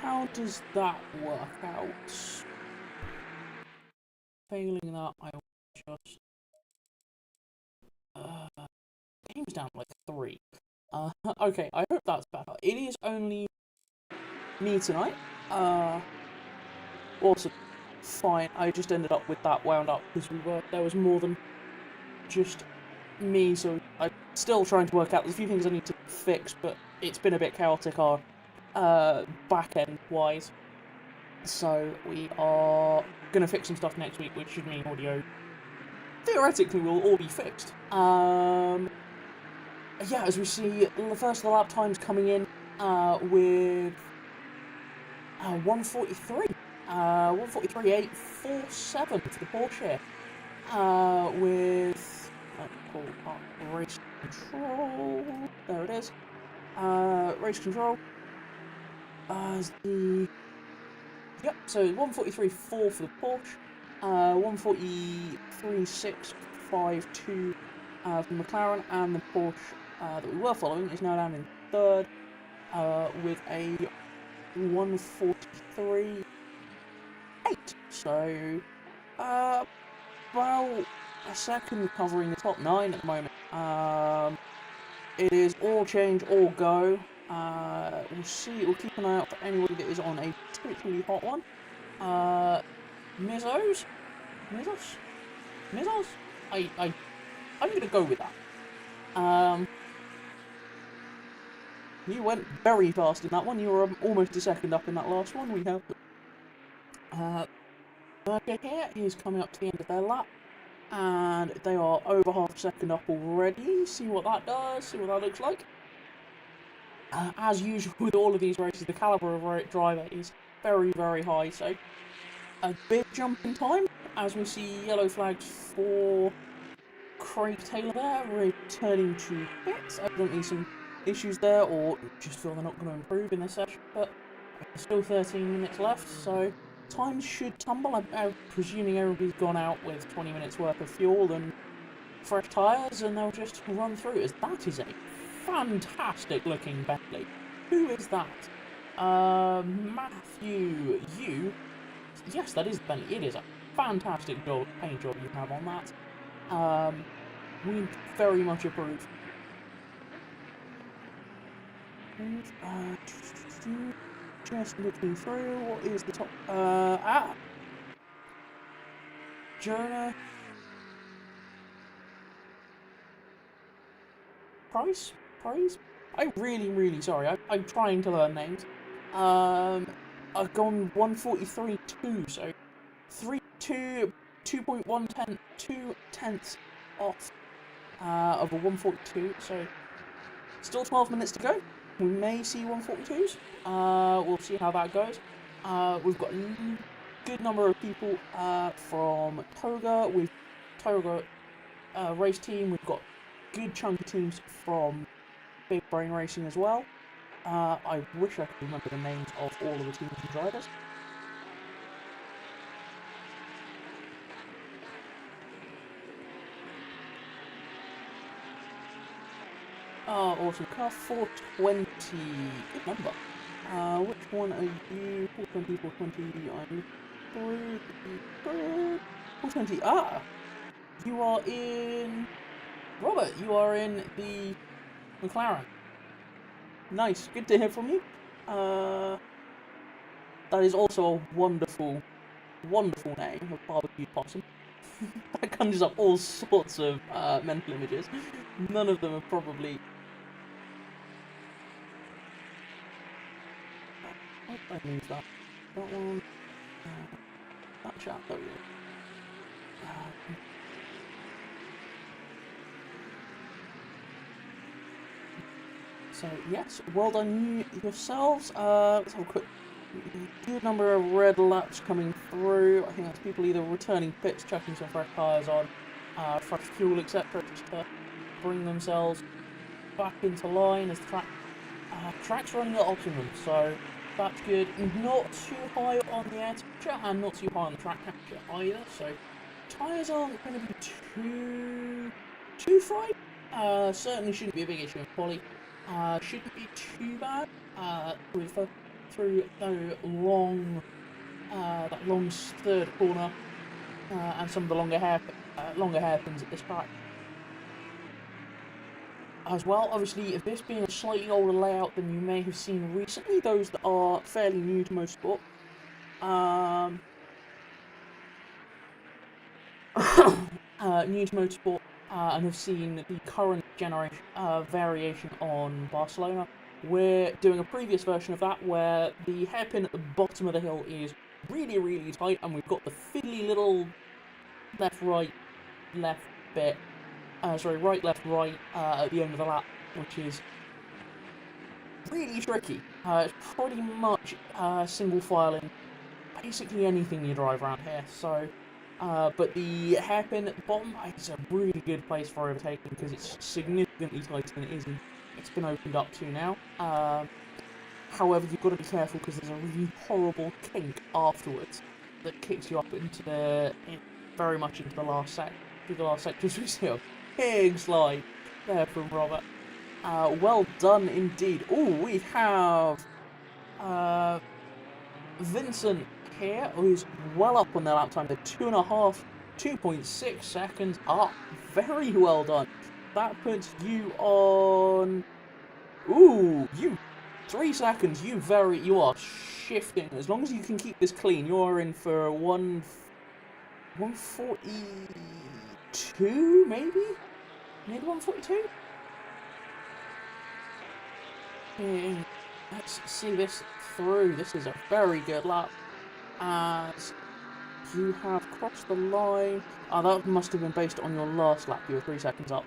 how does that work out? Failing that, I will just... game's down like 3. Okay, I hope that's better. It is only me tonight. Also, fine. I just ended up with that wound up because there was more than just me, so I'm still trying to work out. There's a few things I need to fix, but it's been a bit chaotic, back end wise. So we are gonna fix some stuff next week, which should mean audio theoretically will all be fixed. Yeah, as we see, the first of the lap times coming in with 143. 143.847 for the Porsche. With let's pull up race control. There it is. Race control. So 143.4 for the Porsche. 143.652 for McLaren, and the Porsche that we were following is now down in third with a 143.8. So, well, a second covering the top 9 at the moment. It is all change, all go. We'll see. We'll keep an eye out for anybody that is on a particularly hot one. Mizzos? I'm gonna go with that. You went very fast in that one. You were almost a second up in that last one. We have Mercer here is coming up to the end of their lap, and they are over half a second up already. See what that does. See what that looks like. As usual with all of these races, the caliber of driver is very, very high. So a big jump in time as we see yellow flags for Craig Taylor there, returning to pits. Evidently some issues there, or just feel they're not going to improve in this session, but there's still 13 minutes left, so time should tumble. I'm presuming everybody's gone out with 20 minutes worth of fuel and fresh tyres, and they'll just run through, as that is a fantastic looking Bentley. Who is that? Matthew, you? Yes, that is Bentley. It is a fantastic paint job you have on that. We very much approve. Just looking through, what is the top? Jonah. Price? I'm really sorry. I'm trying to learn names. I've gone 143.2, so 2 tenths off of a 142. So still 12 minutes to go. We may see 142s. We'll see how that goes. We've got a good number of people from Toga. Toga race team. We've got good chunk of teams from Big Brain Racing as well. I wish I could remember the names of all of the teams and drivers. Awesome car, 420, good number. Which one are you? 420, 420, I'm 420, you are in, Robert, you are in the McLaren. Nice, good to hear from you. That is also a wonderful name of barbecued possum. That conjures up all sorts of mental images. None of them are probably... I move that. That one. That chap, there we go. So, yes, well done yourselves. Let's have a quick... Good number of red laps coming through. I think that's people either returning pits, chucking some fresh tyres on, fresh fuel, etc., just to bring themselves back into line as the track's running at optimum, so that's good. Not too high on the air temperature and not too high on the track temperature either, so tyres aren't going to be too fried. Certainly shouldn't be a big issue in quali. Shouldn't be too bad with through that long third corner, and some of the longer hairpins at this track. As well, obviously, this being a slightly older layout than you may have seen recently, those that are fairly new to motorsport, and have seen the current generation variation on Barcelona. We're doing a previous version of that where the hairpin at the bottom of the hill is really, really tight, and we've got the fiddly little left, right, left bit. Right, left, right at the end of the lap, which is really tricky. It's pretty much single filing basically anything you drive around here. So, but the hairpin at the bottom is a really good place for overtaking because it's significantly tighter than it is. It's been opened up to now. However, you've got to be careful because there's a really horrible kink afterwards that kicks you up very much into the last section. We see a big slide there from Robert. Well done indeed. Oh, we have Vincent here, who's well up on their lap time. They're 2.6 seconds up. Very well done. That puts you on. Ooh, 3 seconds. You are shifting. As long as you can keep this clean, you are in for 142, maybe 142. Let's see this through. This is a very good lap. As you have crossed the line. That must have been based on your last lap. You were 3 seconds up.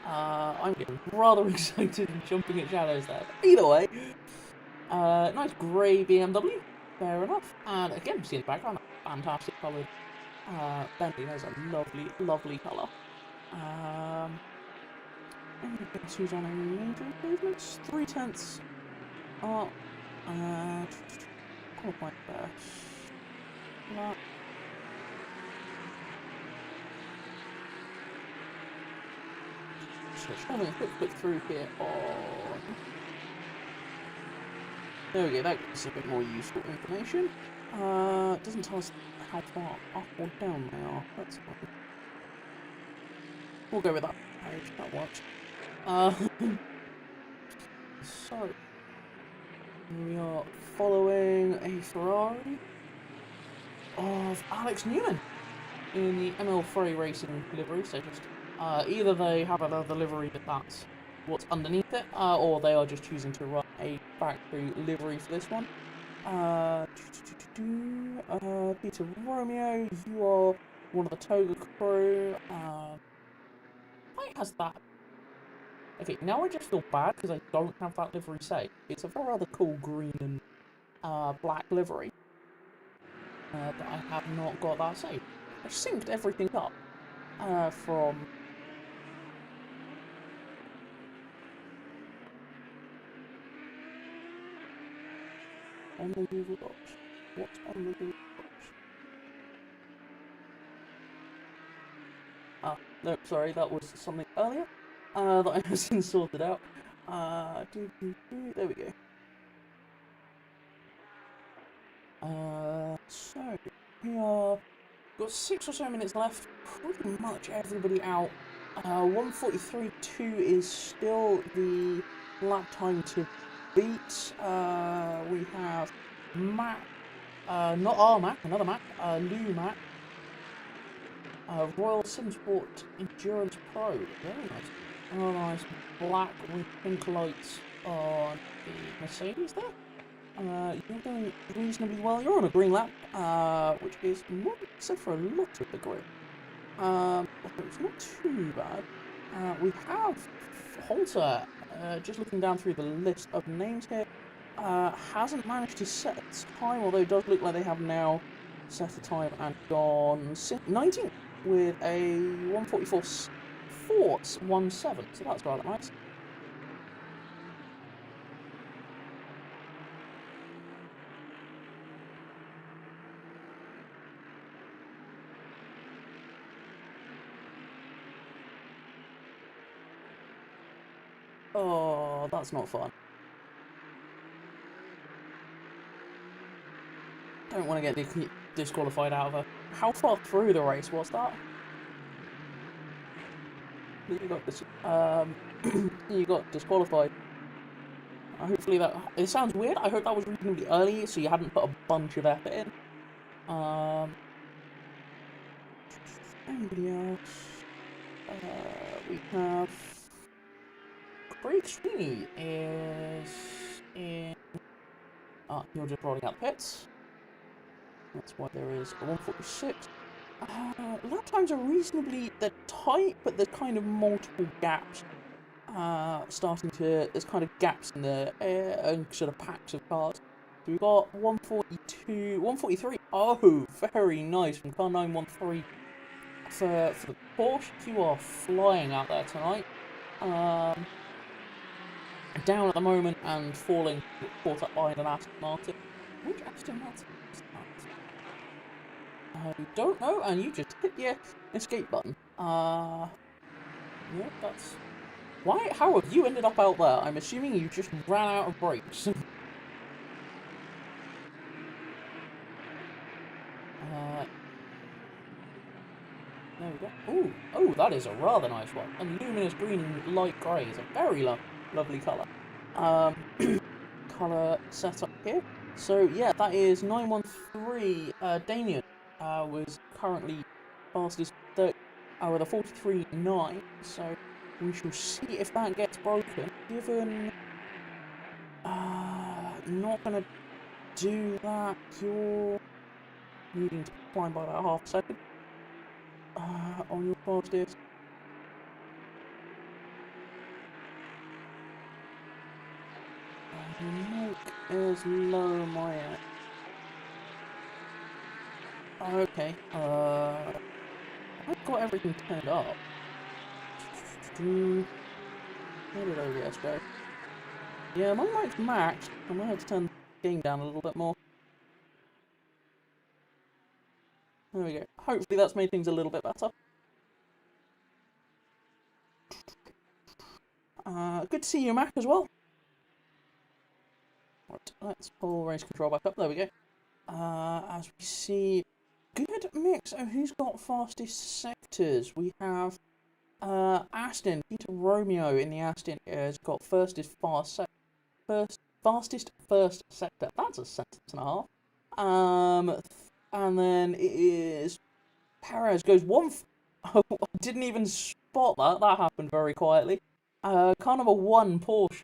I'm getting rather excited and jumping at shadows there. But either way, nice grey BMW. Fair enough. And again, see the background. Fantastic coloured. Bentley has a lovely, lovely colour. Who's on any major improvements? 3/10 up. Qualified best. That. So just having a quick look through here on. There we go, that gives us a bit more useful information. Doesn't tell us how far up or down they are. That's fine. We'll go with that page, that works. So we are following a Ferrari of Alex Newman in the ML3 Racing livery. So just either they have another livery that's what's underneath it, or they are just choosing to run a factory livery for this one. Peter Romeo, you are one of the Toga crew. Why has that? Okay, now I just feel bad because I don't have that livery saved. It's a very rather cool green and black livery, but I have not got that saved. I synced everything up from. On the Google Docs. What's on the Google Docs? No, sorry, that was something earlier that I hasn't sorted out. There we go. So we are got 6 or so minutes left. Pretty much everybody out. 1:43.2 is still the lap time to beat. We have Matt, not our Matt, another Matt, Lou Matt. Royal Simsport Endurance Pro, very nice. Oh, nice black with pink lights on the Mercedes there. You're doing reasonably well. You're on a green lap, which is not said for a lot of the grid. It's not too bad. We have Holter, just looking down through the list of names here, hasn't managed to set a time, although it does look like they have now set a time and gone 19th with a 1:44.17, so that's rather nice. Oh, that's not fun. Don't want to get disqualified out of her. How far through the race was that? You got this. You got disqualified. Hopefully that. It sounds weird. I hope that was reasonably early, so you hadn't put a bunch of effort in. Anybody else? We have. Craig Sweeney is in. You're just rolling out pits. That's why there is a 146. Lap times are reasonably, they're tight, but there's kind of multiple gaps. There's kind of gaps in the sort of packs of cars. So we've got 142, 143. Oh, very nice from car 913 for the Porsche. You are flying out there tonight. Down at the moment and falling, caught up behind an Aston Martin. Which Aston Martin is that? I don't know, and you just hit the escape button. Yeah, that's... Why? How have you ended up out there? I'm assuming you just ran out of brakes. There we go. Ooh, oh, that is a rather nice one. And luminous green and light grey is a very lovely colour. Colour setup here. So yeah, that is 913. Damien was currently fastest with a 43.9. So we shall see if that gets broken. Given not gonna do that, you're needing to climb by about half a second on your fastest. Milk is low my end. Okay, I've got everything turned up. Where did OBS go? Yeah, my mic's maxed. I might have to turn the game down a little bit more. There we go. Hopefully that's made things a little bit better. Good to see you, Mac, as well. Right, let's pull race control back up. There we go. As we see, good mix of who's got fastest sectors. We have Aston, Peter Romeo in the Aston has got fastest first sector. That's a sentence and a half. And then it is Perez goes I didn't even spot that. That happened very quietly. Car number 1, Porsche,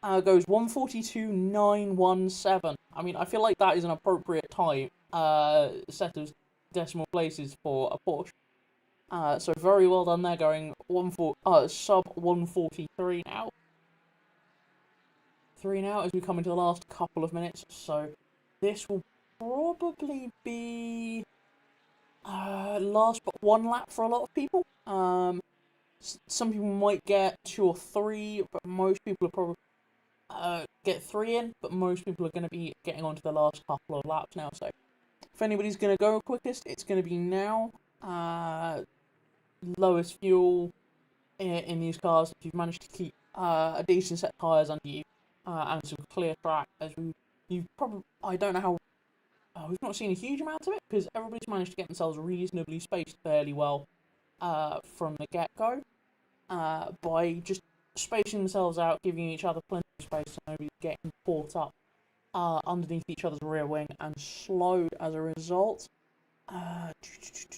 goes 142.917. I mean, I feel like that is an appropriate time set of decimal places for a Porsche. So very well done there, going sub 143 now. 3 now as we come into the last couple of minutes. So this will probably be last but one lap for a lot of people. Some people might get 2 or 3, but most people are probably get 3 in. But most people are going to be getting onto the last couple of laps now. So if anybody's going to go quickest, it's going to be now. Lowest fuel in these cars. If you've managed to keep a decent set of tyres under you and some clear track, as you've probably, I don't know how. We've not seen a huge amount of it because everybody's managed to get themselves reasonably spaced fairly well from the get-go by just spacing themselves out, giving each other plenty of space so nobody's getting caught up underneath each other's rear wing and slowed as a result.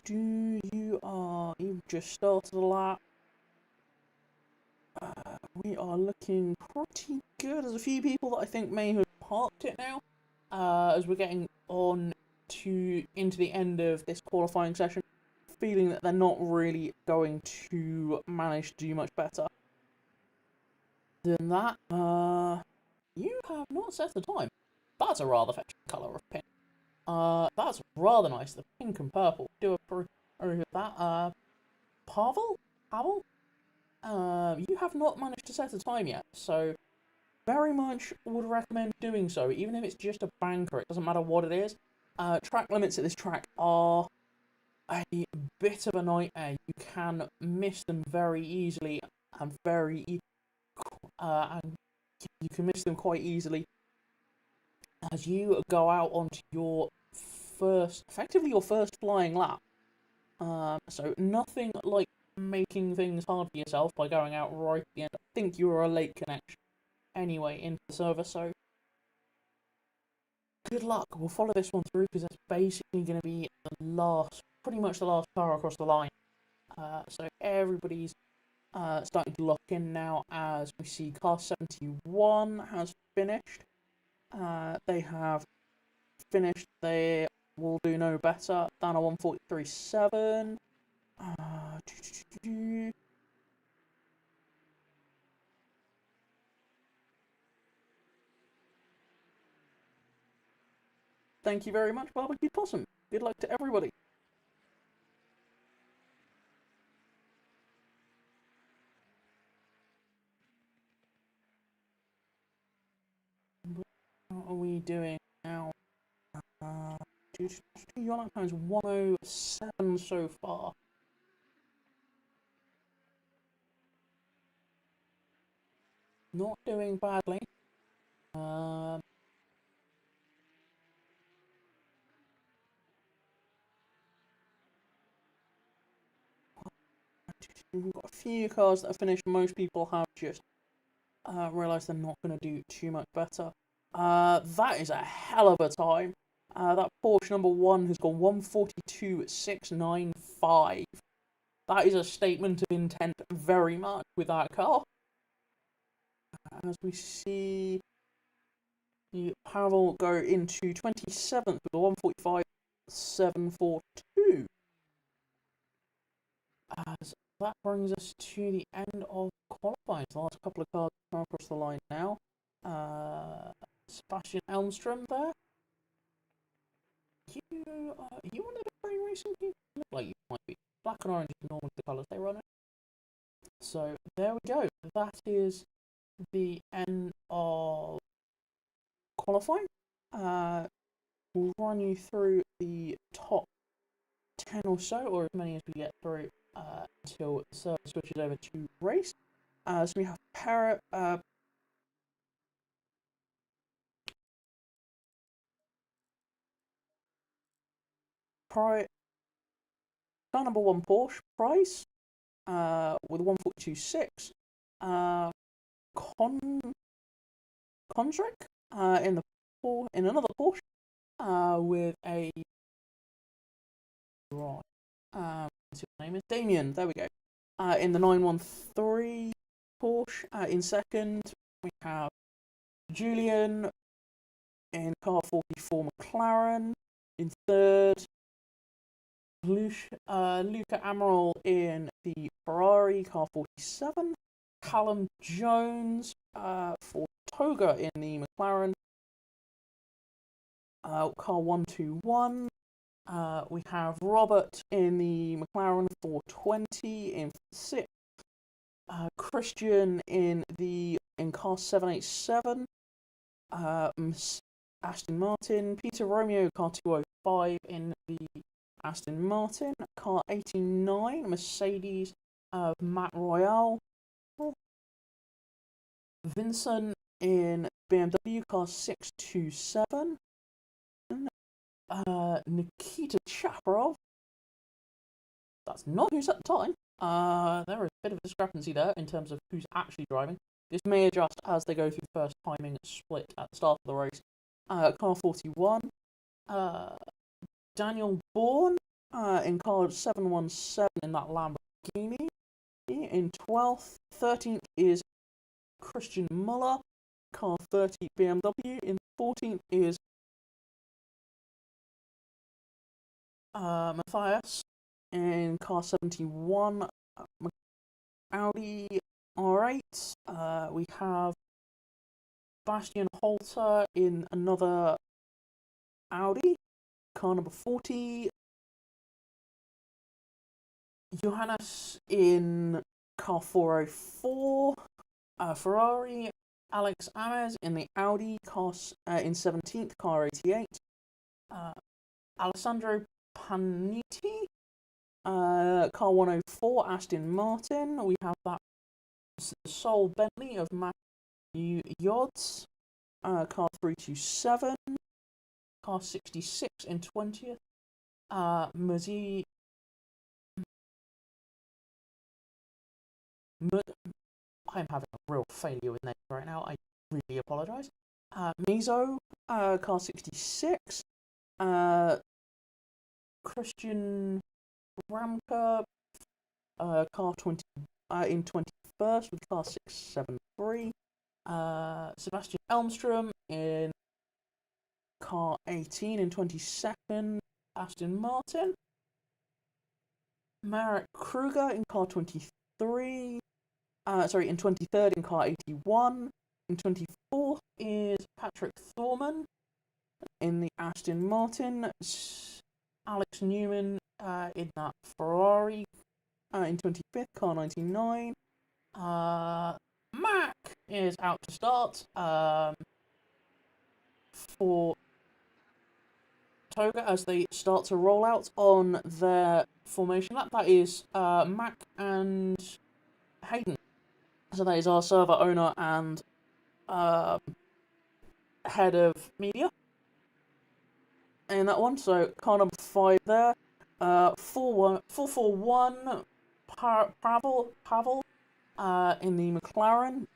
You've just started a lap. We are looking pretty good. There's a few people that I think may have parked it now. As we're getting into the end of this qualifying session, feeling that they're not really going to manage to do much better than that. You have not set the time. That's a rather fetching colour of pin. That's rather nice. The pink and purple. Do approve of that. Pavel? You have not managed to set a time yet, so very much would recommend doing so, even if it's just a banker. It doesn't matter what it is. Track limits at this track are a bit of a nightmare. You can miss them very easily, and you can miss them quite easily as you go out onto your effectively your first flying lap. So nothing like making things hard for yourself by going out right at the end. I think you were a late connection anyway into the server, so good luck. We'll follow this one through because that's basically going to be pretty much the last car across the line. So everybody's starting to lock in now as we see car 71 has finished. They have finished. They will do no better than a 143.7. Thank you very much, Barbecue Possum. Good luck to everybody. What are we doing now? Your lap time is 107 so far. Not doing badly. We've got a few cars that have finished. Most people have just realised they're not going to do too much better. That is a hell of a time. That Porsche number 1 has gone 142.695. That is a statement of intent very much with that car. As we see Pavel go into 27th with a 145.742. As that brings us to the end of qualifying. The last couple of cars come across the line now. Sebastian Elmstrom there. You want to be racing? You look like you might be. Black and orange is normally the colours they run in. So there we go. That is the end of qualifying. We'll run you through the top 10 or so, or as many as we get through until the server switches over to race. So we have car number 1 Porsche Price with a 142.6. Kondrick in another Porsche with a what's his name is Damien. There we go. In the 913 Porsche. In second, we have Julian in car 44 McLaren. In third, Luca Amaral in the Ferrari car 47. Callum Jones for Toga in the McLaren car 121. We have Robert in the McLaren 420 in 6th. Christian in car 787. Aston Martin. Peter Romeo car 205 in the Aston Martin. Car 89 Mercedes of Matt Royale. Vincent in BMW car 627. Nikita Chaparov. That's not who's at the time. There is a bit of a discrepancy there in terms of who's actually driving. This may adjust as they go through the first timing split at the start of the race. Car 41. Daniel Bourne in car 717 in that Lamborghini. In 12th. 13th is Christian Muller, car 30 BMW. In 14th is Matthias in car 71 Audi R8. We have Bastian Holter in another Audi, car number 40. Johannes in car 404. Ferrari. Alex Ames in the Audi, in 17th, car 88. Alessandro Paniti, car 104, Aston Martin. We have that Sol Bentley of Matthew Yods, car 327. car 66 in 20th. Mazi... I'm having a real failure with names right now. I really apologise. Mizo, car 66. Christian Ramka, car 20 in 21st with car 673. Sebastian Elmstrom in car 18 in 22nd, Aston Martin. Marek Kruger in car 23. In 23rd in car 81. In 24th is Patrick Thorman in the Aston Martin. Alex Newman in that Ferrari in 25th, car 99. Mac is out to start for Toga as they start to roll out on their formation lap. That is Mac and Hayden. So that is our server owner and head of media in that one. So car number 5 there. 441 Pavel in the McLaren.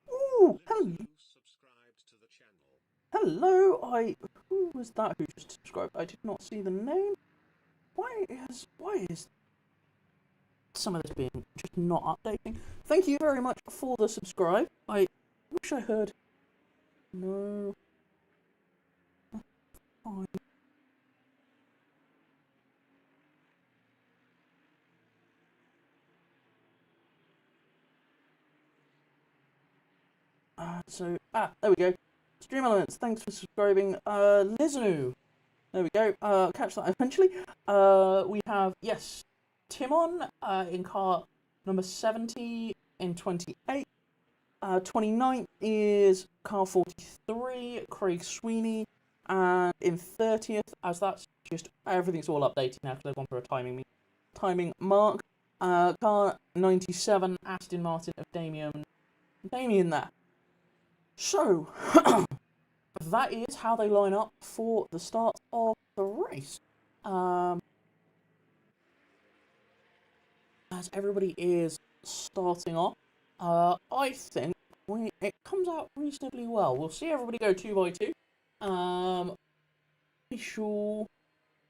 Ooh, hello. Who was that who just subscribed? I did not see the name. Why is some of this being just not updating? Thank you very much for the subscribe. I wish I heard. No. Fine. There we go. Stream Elements, thanks for subscribing. Lizanu, there we go. Catch that eventually. We have, yes, Timon in car number 70 in 28. 29th is car 43, Craig Sweeney. And in 30th, as that's just, everything's all updated now because they've gone through a timing mark. Car 97, Aston Martin of Damien there. So, that is how they line up for the start of the race. As everybody is starting off, I think it comes out reasonably well. We'll see everybody go 2 by 2. We shall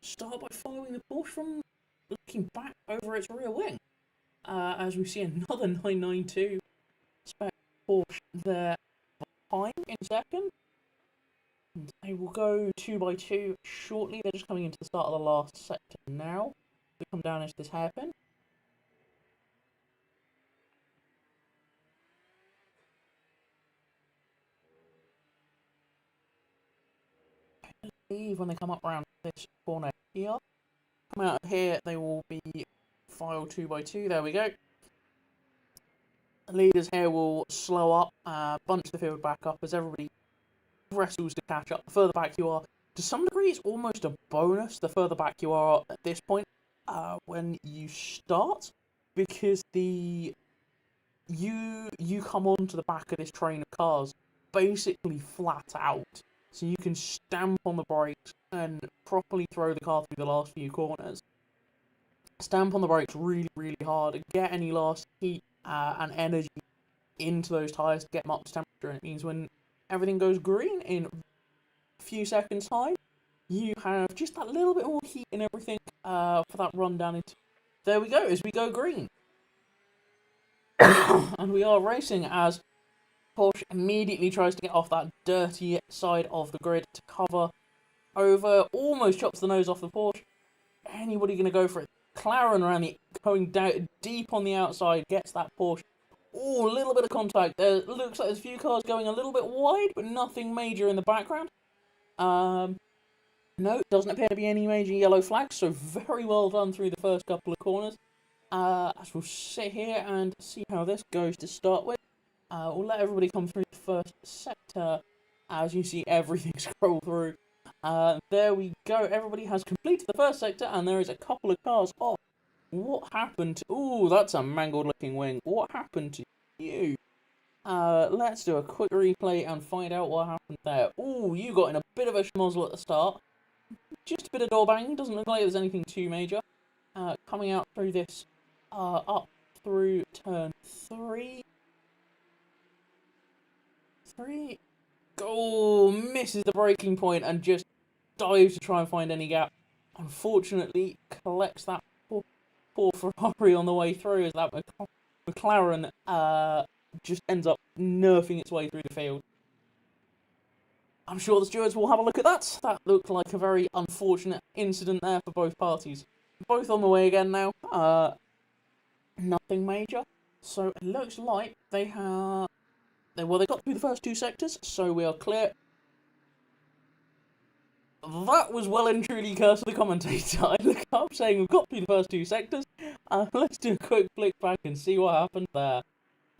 start by following the Porsche from looking back over its rear wing. As we see another 992 spec Porsche there behind in second. And they will go 2 by 2 shortly. They're just coming into the start of the last sector now. We come down into this hairpin. I believe when they come up around this corner here, come out here, they will be file 2 by 2. There we go. The leaders here will slow up, bunch the field back up as everybody wrestles to catch up. The further back you are, to some degree, it's almost a bonus the further back you are at this point when you start, because you come onto the back of this train of cars basically flat out, so you can stamp on the brakes and properly throw the car through the last few corners. Stamp on the brakes really, really hard, get any last heat and energy into those tyres to get them up to temperature, and it means when everything goes green in a few seconds time, you have just that little bit more heat and everything for that run down into... There we go, as we go green. And we are racing as Porsche immediately tries to get off that dirty side of the grid to cover over, almost chops the nose off the Porsche. Anybody going to go for it? McLaren around going down deep on the outside, gets that Porsche. Oh, a little bit of contact. There looks like there's a few cars going a little bit wide, but nothing major in the background. No, doesn't appear to be any major yellow flags, so very well done through the first couple of corners. As we'll sit here and see how this goes to start with. We'll let everybody come through the first sector as you see everything scroll through. There we go, everybody has completed the first sector and there is a couple of cars off. What happened to... Ooh, that's a mangled looking wing. What happened to you? Let's do a quick replay and find out what happened there. Ooh, you got in a bit of a schmozzle at the start. Just a bit of door banging, doesn't look like there's anything too major. Coming out through this, up through turn 3. Oh, misses the braking point and just dives to try and find any gap. Unfortunately, collects that poor Ferrari on the way through as that McLaren just ends up nerfing its way through the field. I'm sure the stewards will have a look at that. That looked like a very unfortunate incident there for both parties. Both on the way again now. Nothing major. So it looks like they got through the first 2 sectors, so we are clear. That was well and truly Curse of the Commentator. I look up saying we've got through the first 2 sectors. Let's do a quick flick back and see what happened there.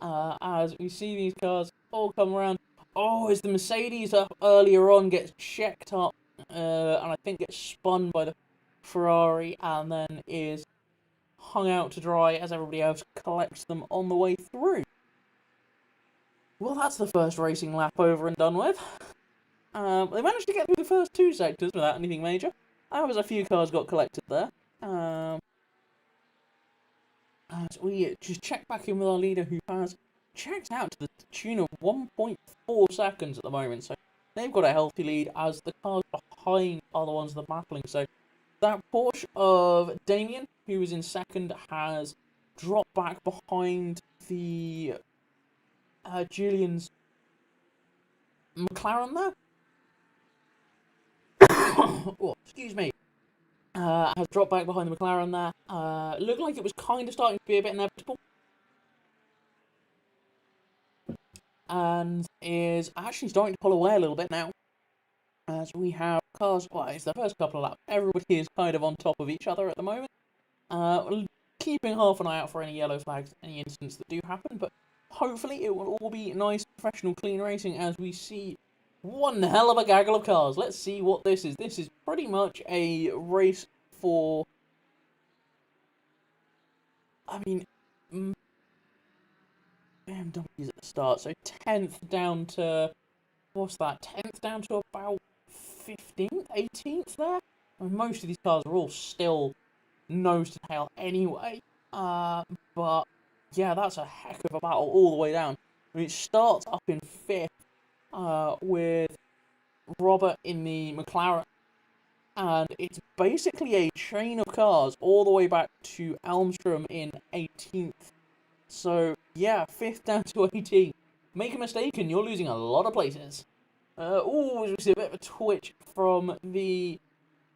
As we see these cars all come around. Oh, as the Mercedes up earlier on gets checked up, and I think gets spun by the Ferrari, and then is hung out to dry as everybody else collects them on the way through. Well, that's the first racing lap over and done with. They managed to get through the first 2 sectors without anything major. There was a few cars got collected there. As we just check back in with our leader, who has checked out to the tune of 1.4 seconds at the moment. So they've got a healthy lead, as the cars behind are the ones that are battling. So that Porsche of Damien, who was in second, has dropped back behind the Julian's McLaren there. Oh, excuse me. Has dropped back behind the McLaren there. Looked like it was kind of starting to be a bit inevitable. And is actually starting to pull away a little bit now. As we have cars, well, it's the first couple of laps. Everybody is kind of on top of each other at the moment. Keeping half an eye out for any yellow flags, any incidents that do happen. But hopefully it will all be nice, professional, clean racing as we see one hell of a gaggle of cars. Let's see what this is. This is pretty much a race for, I mean, BMWs at the start. So 10th down to, what's that? 10th down to about 15th, 18th there. I mean, most of these cars are all still nose to tail anyway. But yeah, that's a heck of a battle all the way down. I mean, it starts up in 5th with Robert in the McLaren, and it's basically a chain of cars all the way back to Elmstrom in 18th. So yeah, 5th down to 18th. Make a mistake and you're losing a lot of places. We see a bit of a twitch from the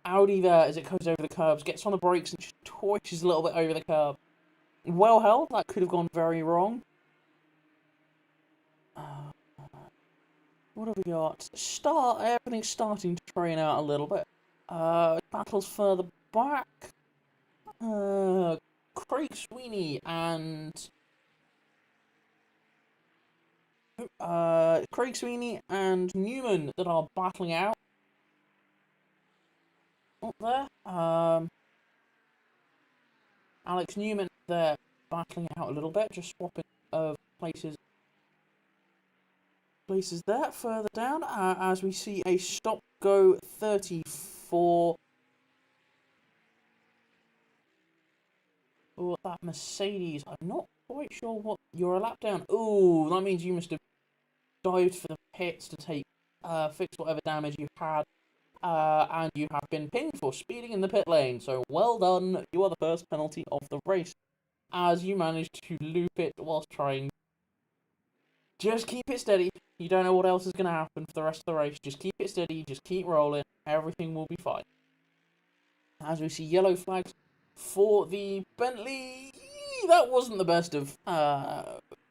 Audi there as it goes over the curbs, gets on the brakes and just twitches a little bit over the curb. Well held, that could have gone very wrong. What have we got? Everything's starting to train out a little bit. Battles further back. Craig Sweeney and Newman that are battling out. Up there. Alex Newman, they're battling out a little bit, just swapping of places there. Further down, as we see a stop-go 34. Oh, that Mercedes, I'm not quite sure what you're a lap down. Oh, that means you must have dived for the pits to fix whatever damage you had. And you have been pinged for speeding in the pit lane. So well done, you are the first penalty of the race, as you managed to loop it whilst trying. Just keep it steady. You don't know what else is going to happen for the rest of the race. Just keep it steady, just keep rolling. Everything will be fine. As we see yellow flags for the Bentley. That wasn't the best of,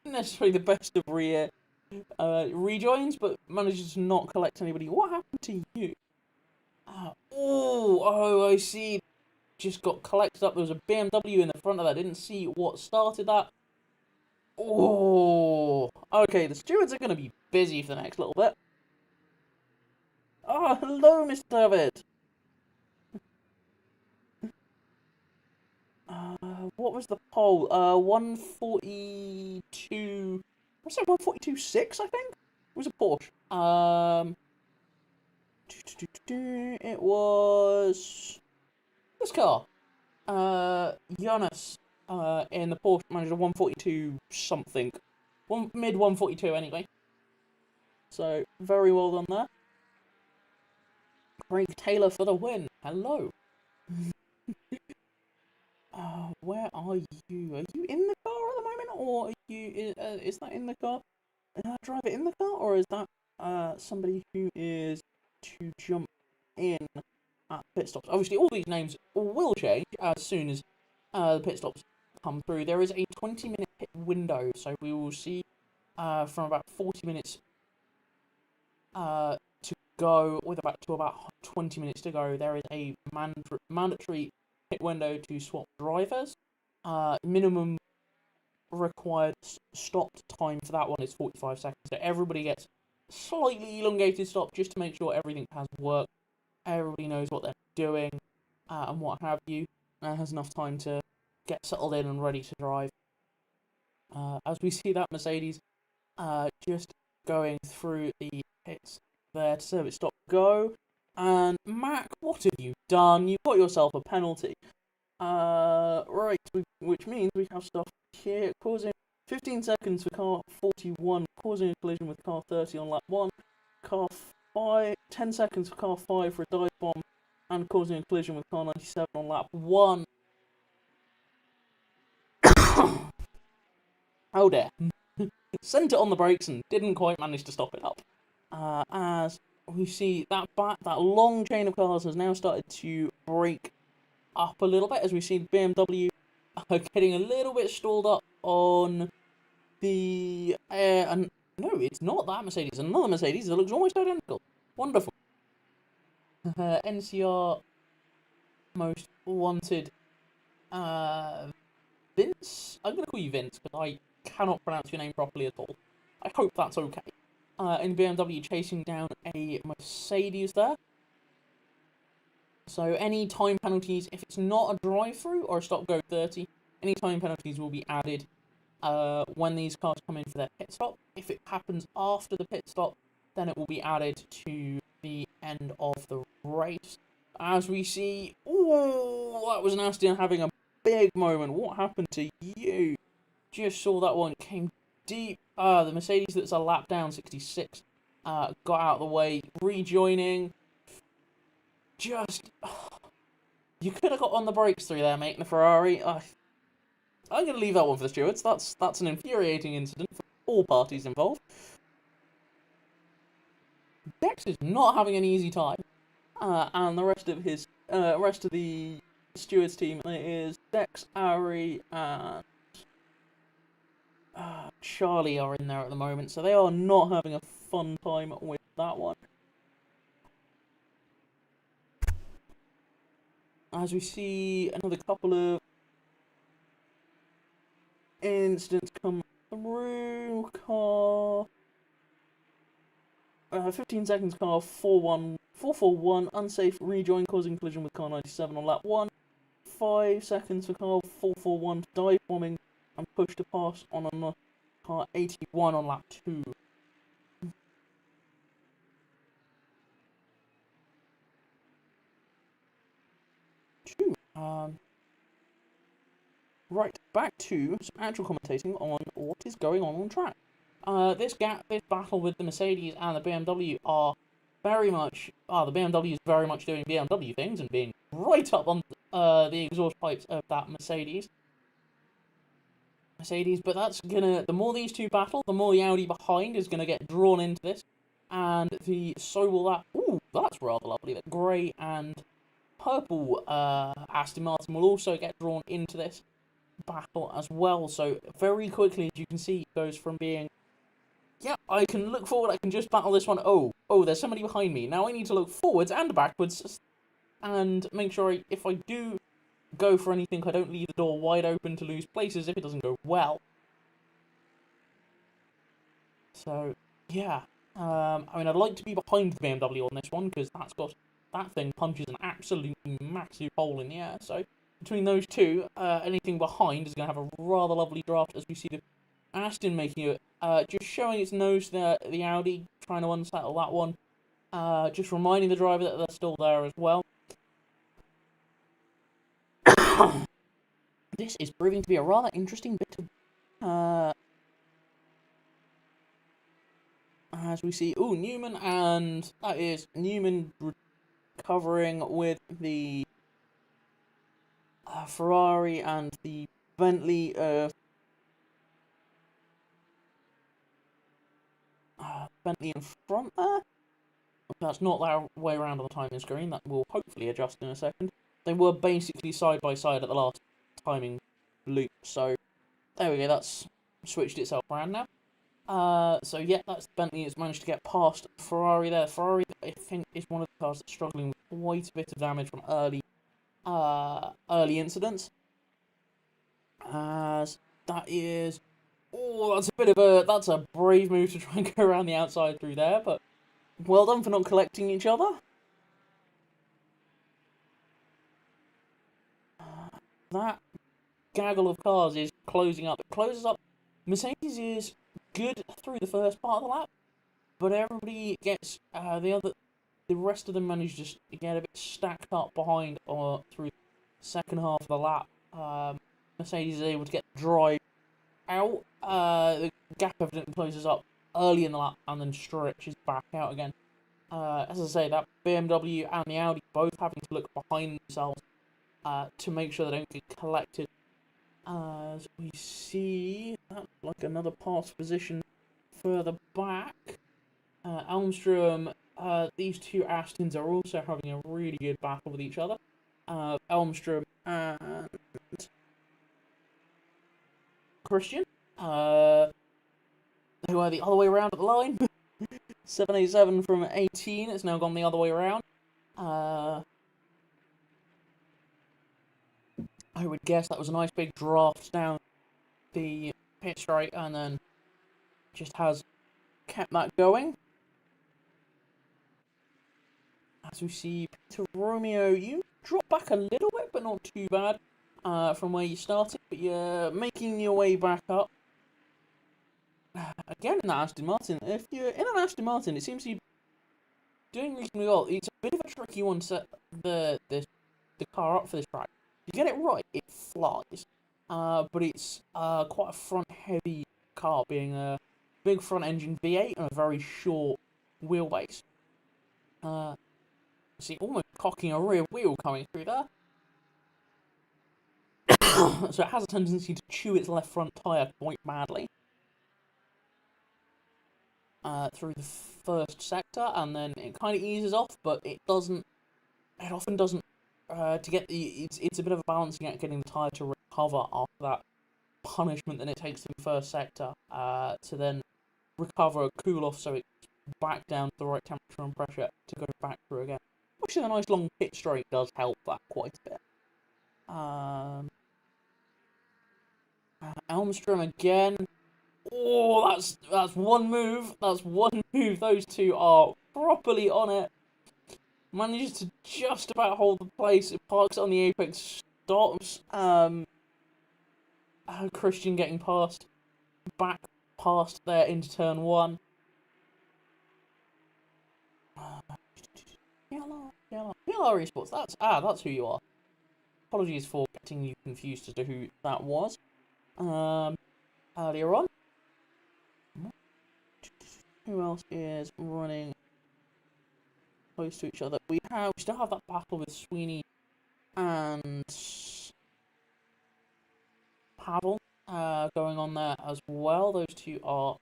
necessarily the best of rejoins, but manages to not collect anybody. What happened to you? I see. Just got collected up. There was a BMW in the front of that. Didn't see what started that. Okay, the stewards are going to be busy for the next little bit. Hello, Mr. David. What was the poll? 142 I said 142.6, I think? It was a Porsche. It was this car. Jonas, in the Porsche managed a 142 something. Mid 142 anyway. So, very well done there. Craig Taylor for the win. Hello. Where are you? Are you in the car at the moment, or are you? Is that in the car? Is that driver in the car, or is that somebody who is to jump in at pit stops? Obviously, all these names will change as soon as the pit stops come through. There is a 20-minute pit window, so we will see from about 40 minutes to go, with about 20 minutes to go. There is a mandatory pit window to swap drivers. Minimum required stopped time for that one is 45 seconds. So everybody gets slightly elongated stop just to make sure everything has worked. Everybody knows what they're doing and what have you, and has enough time to get settled in and ready to drive. As we see that Mercedes just going through the pits there to service stop go. And Mac, what have you done? You got yourself a penalty. Right, which means we have stuff here causing 15 seconds for car 41, causing a collision with car 30 on lap 1, car 5, 10 seconds for car 5 for a dive bomb, and causing a collision with car 97 on lap 1. Oh dear. Sent it on the brakes and didn't quite manage to stop it up. As we see that long chain of cars has now started to break up a little bit, as we see BMW getting a little bit stalled up on the and no, it's not that Mercedes, another Mercedes that looks almost identical. Wonderful. NCR most wanted Vince. I'm gonna call you Vince because I cannot pronounce your name properly at all. I hope that's okay. In BMW chasing down a Mercedes there. So any time penalties, if it's not a drive-through or a stop-go 30, any time penalties will be added when these cars come in for their pit stop. If it happens after the pit stop, then it will be added to the end of the race. As we see, oh, that was nasty and having a big moment. What happened to you? Just saw that one came deep. The Mercedes that's a lap down, 66, got out of the way, rejoining. Just, you could have got on the brakes through there, mate, in the Ferrari. I'm going to leave that one for the stewards. That's an infuriating incident for all parties involved. Dex is not having an easy time, and the rest of the stewards team is Dex, Ari, and Charlie are in there at the moment, so they are not having a fun time with that one. As we see another couple of incidents come through, car 15 seconds, car 441, unsafe rejoin causing collision with car 97 on lap 1, 5 seconds for car 441 dive bombing and push to pass on a car 81 on lap 2. Right, back to some actual commentating on what is going on track. This battle with the Mercedes and the BMW are very much, the BMW is very much doing BMW things and being right up on the exhaust pipes of that Mercedes, but that's gonna, the more these two battle, the more the Audi behind is gonna get drawn into this, and so will that, that's rather lovely, that grey and purple Aston Martin will also get drawn into this battle as well. So very quickly, as you can see, it goes from being, yeah, I can look forward, I can just battle this one, oh, there's somebody behind me, now I need to look forwards and backwards and make sure if I do go for anything, I don't leave the door wide open to lose places if it doesn't go well. So yeah, I mean, I'd like to be behind the BMW on this one because that thing punches an absolutely massive hole in the air. So between those two, anything behind is going to have a rather lovely draft as we see the Aston making it, just showing its nose to the Audi, trying to unsettle that one. Just reminding the driver that they're still there as well. This is proving to be a rather interesting bit of, as we see, Newman, and that is Newman recovering with the Ferrari and the Bentley. Bentley in front there. That's not that way around on the timing screen. That will hopefully adjust in a second. They were basically side by side at the last timing loop, so there we go. That's switched itself around now. So yeah, that's Bentley has managed to get past Ferrari there. Ferrari, I think, is one of the cars that's struggling with quite a bit of damage from early incidents. As that is, that's a brave move to try and go around the outside through there, but well done for not collecting each other. That gaggle of cars is closing up. It closes up. Mercedes is good through the first part of the lap, but everybody gets the rest of them manage to just get a bit stacked up behind or through the second half of the lap. Mercedes is able to get the drive out. The gap evidently closes up early in the lap and then stretches back out again. As I say, that BMW and the Audi both having to look behind themselves to make sure they don't get collected. As we see, that's like another pass position further back. Elmstrom, these two Astons are also having a really good battle with each other. Elmstrom and Christian, who are the other way around at the line. 787 from 18 has now gone the other way around. I would guess that was a nice big draft down the pit straight and then just has kept that going. As we see, Peter Romeo, you drop back a little bit, but not too bad from where you started, but you're making your way back up. Again in that Aston Martin, if you're in an Aston Martin, it seems to be doing reasonably well. It's a bit of a tricky one to set the car up for this track. If you get it right, it flies. But it's quite a front-heavy car, being a big front-engine V8 and a very short wheelbase. See, almost cocking a rear wheel coming through there. So it has a tendency to chew its left front tyre quite badly. Through the first sector, and then it kind of eases off, but it doesn't. It often doesn't. To get it's a bit of a balancing act getting the tyre to recover after that punishment that it takes in the first sector. To then recover, cool off, so it's back down to the right temperature and pressure to go back through again. Which a nice long pit straight does help that quite a bit. Elmstrom again. Oh, that's one move. That's one move. Those two are properly on it. Manages to just about hold the place. It parks on the apex, stops. Christian getting back past there into turn one. PLR Esports. That's who you are. Apologies for getting you confused as to who that was. Earlier on. Who else is running close to each other? We still have that battle with Sweeney and Pavel going on there as well. Those two are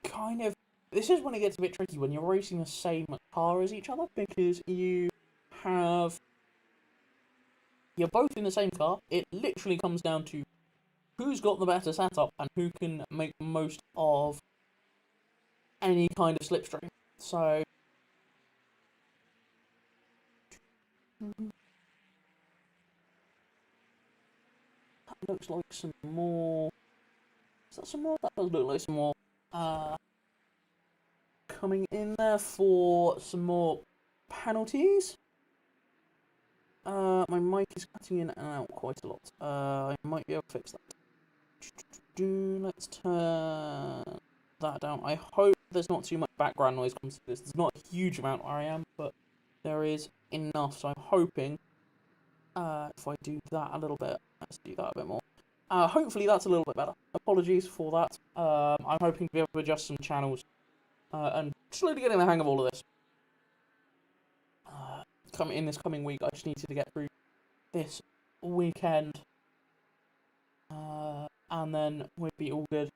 kind of. This is when it gets a bit tricky when you're racing the same car as each other, because you're both in the same car. It literally comes down to who's got the better setup and who can make the most of any kind of slipstream. So that looks like some more. Is that some more? That does look like some more. Coming in there for some more penalties. My mic is cutting in and out quite a lot. I might be able to fix that. Let's turn that down. I hope there's not too much background noise comes to this. There's not a huge amount where I am, but there is enough, so I'm hoping if I do that a little bit, let's do that a bit more. Hopefully that's a little bit better. Apologies for that. I'm hoping to be able to adjust some channels and slowly getting the hang of all of this. In this coming week, I just needed to get through this weekend, and then we'd be all good.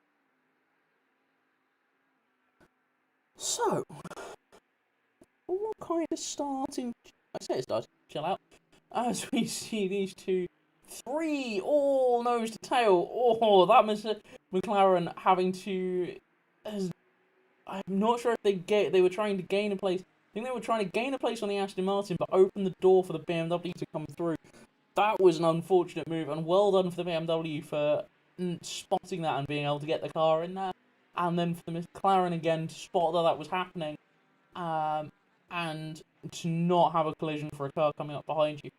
So, all kind of starting. I say it's starting to chill out as we see these three all nose to tail. Oh, that Mr. McLaren having to. I'm not sure if they were trying to gain a place. I think they were trying to gain a place on the Aston Martin, but open the door for the BMW to come through. That was an unfortunate move, and well done for the BMW for spotting that and being able to get the car in there. And then for the McLaren again to spot that was happening, and to not have a collision for a car coming up behind you.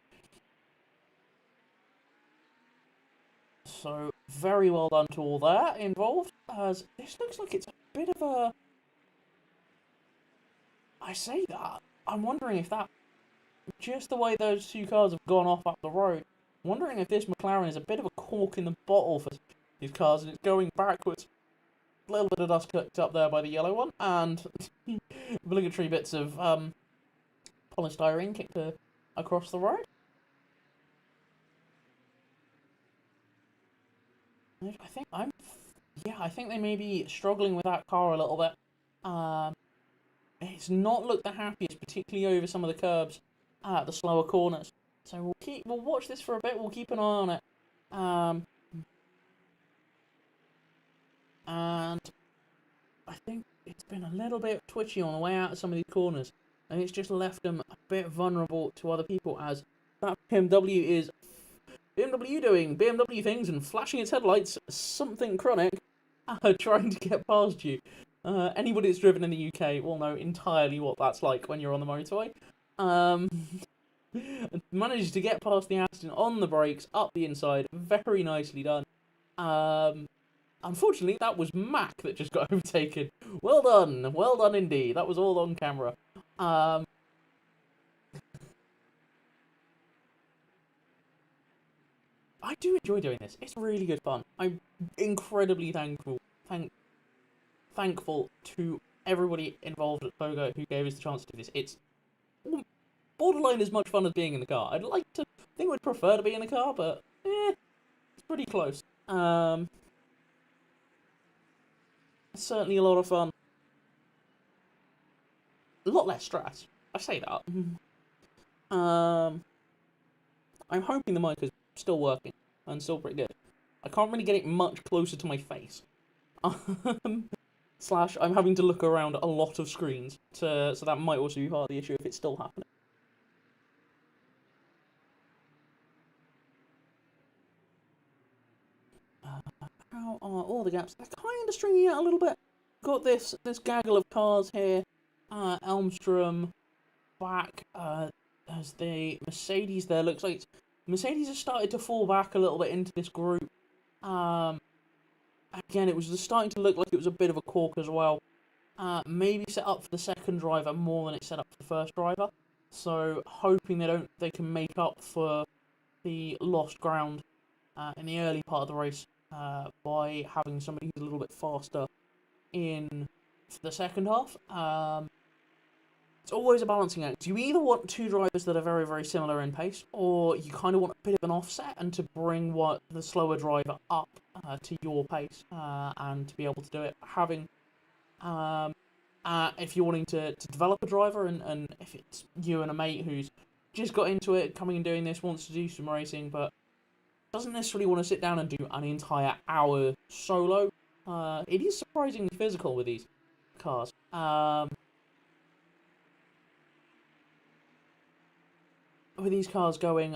So, very well done to all that involved, as this looks like it's a bit of a... I say that, I'm wondering if that... Just the way those two cars have gone off up the road, I'm wondering if this McLaren is a bit of a cork in the bottle for these cars, and it's going backwards. A little bit of dust cooked up there by the yellow one, and obligatory bits of polystyrene kicked across the road. I think they may be struggling with that car a little bit. It's not looked the happiest, particularly over some of the curbs at the slower corners. So we'll watch this for a bit. We'll keep an eye on it. And I think it's been a little bit twitchy on the way out of some of these corners, and it's just left them a bit vulnerable to other people, as that BMW is doing BMW things and flashing its headlights, something chronic, trying to get past you. Anybody that's driven in the UK will know entirely what that's like when you're on the motorway. Managed to get past the Aston on the brakes, up the inside, very nicely done. Unfortunately, that was Mac that just got overtaken. Well done indeed. That was all on camera. I do enjoy doing this. It's really good fun. I'm incredibly thankful to everybody involved at Pogo who gave us the chance to do this. It's borderline as much fun as being in the car. I think we'd prefer to be in the car, but it's pretty close. Certainly a lot of fun. A lot less stress. I say that. I'm hoping the mic is still working and still pretty good. I can't really get it much closer to my face. Slash, I'm having to look around a lot of screens, so that might also be part of the issue if it's still happening. How are all the gaps? They're kind of stringing out a little bit. Got this gaggle of cars here. Elmstrom back. As the Mercedes there looks like Mercedes has started to fall back a little bit into this group. Again, it was just starting to look like it was a bit of a cork as well. Maybe set up for the second driver more than it's set up for the first driver. So hoping they can make up for the lost ground in the early part of the race by having somebody who's a little bit faster in the second half. It's always a balancing act. You either want two drivers that are very, very similar in pace, or you kind of want a bit of an offset and to bring the slower driver up to your pace and to be able to do it. Having, if you're wanting to develop a driver, and if it's you and a mate who's just got into it, coming and doing this, wants to do some racing, but doesn't necessarily want to sit down and do an entire hour solo. It is surprisingly physical with these cars. With these cars running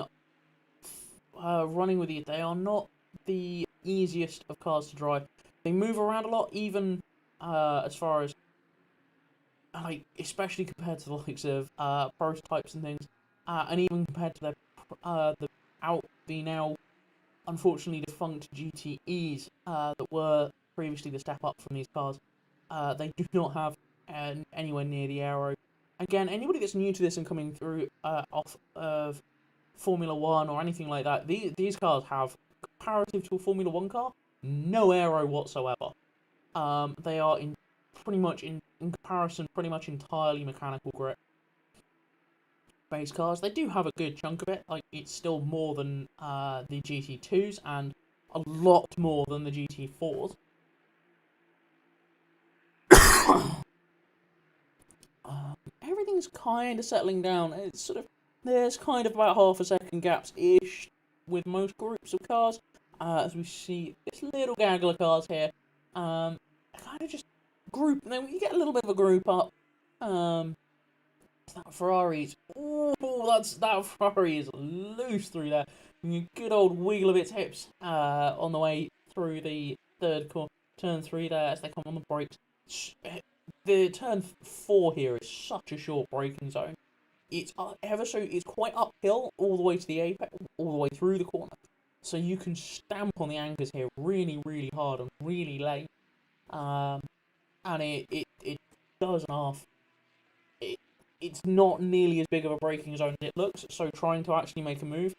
with you, they are not the easiest of cars to drive. They move around a lot, even as far as, especially compared to the likes of prototypes and things, and even compared to the now unfortunately defunct GTEs that were previously the step up from these cars. They do not have anywhere near the aero. Again, anybody that's new to this and coming through off of Formula One or anything like that, these cars have, comparative to a Formula One car, no aero whatsoever. They are in comparison, pretty much entirely mechanical grip based cars. They do have a good chunk of it. Like, it's still more than the GT2s and a lot more than the GT4s. Everything's kind of settling down. It's sort of, there's kind of about half a second gaps ish with most groups of cars. As we see this little gaggle of cars here, kind of just group. Then you get a little bit of a group up. That Ferrari's, that Ferrari is loose through there. And good old wiggle of its hips on the way through the turn 3 there as they come on the brakes. The turn 4 here is such a short braking zone. It's it's quite uphill all the way to the apex, all the way through the corner. So you can stamp on the anchors here really, really hard and really late. And it does an half. It's not nearly as big of a braking zone as it looks, so trying to actually make a move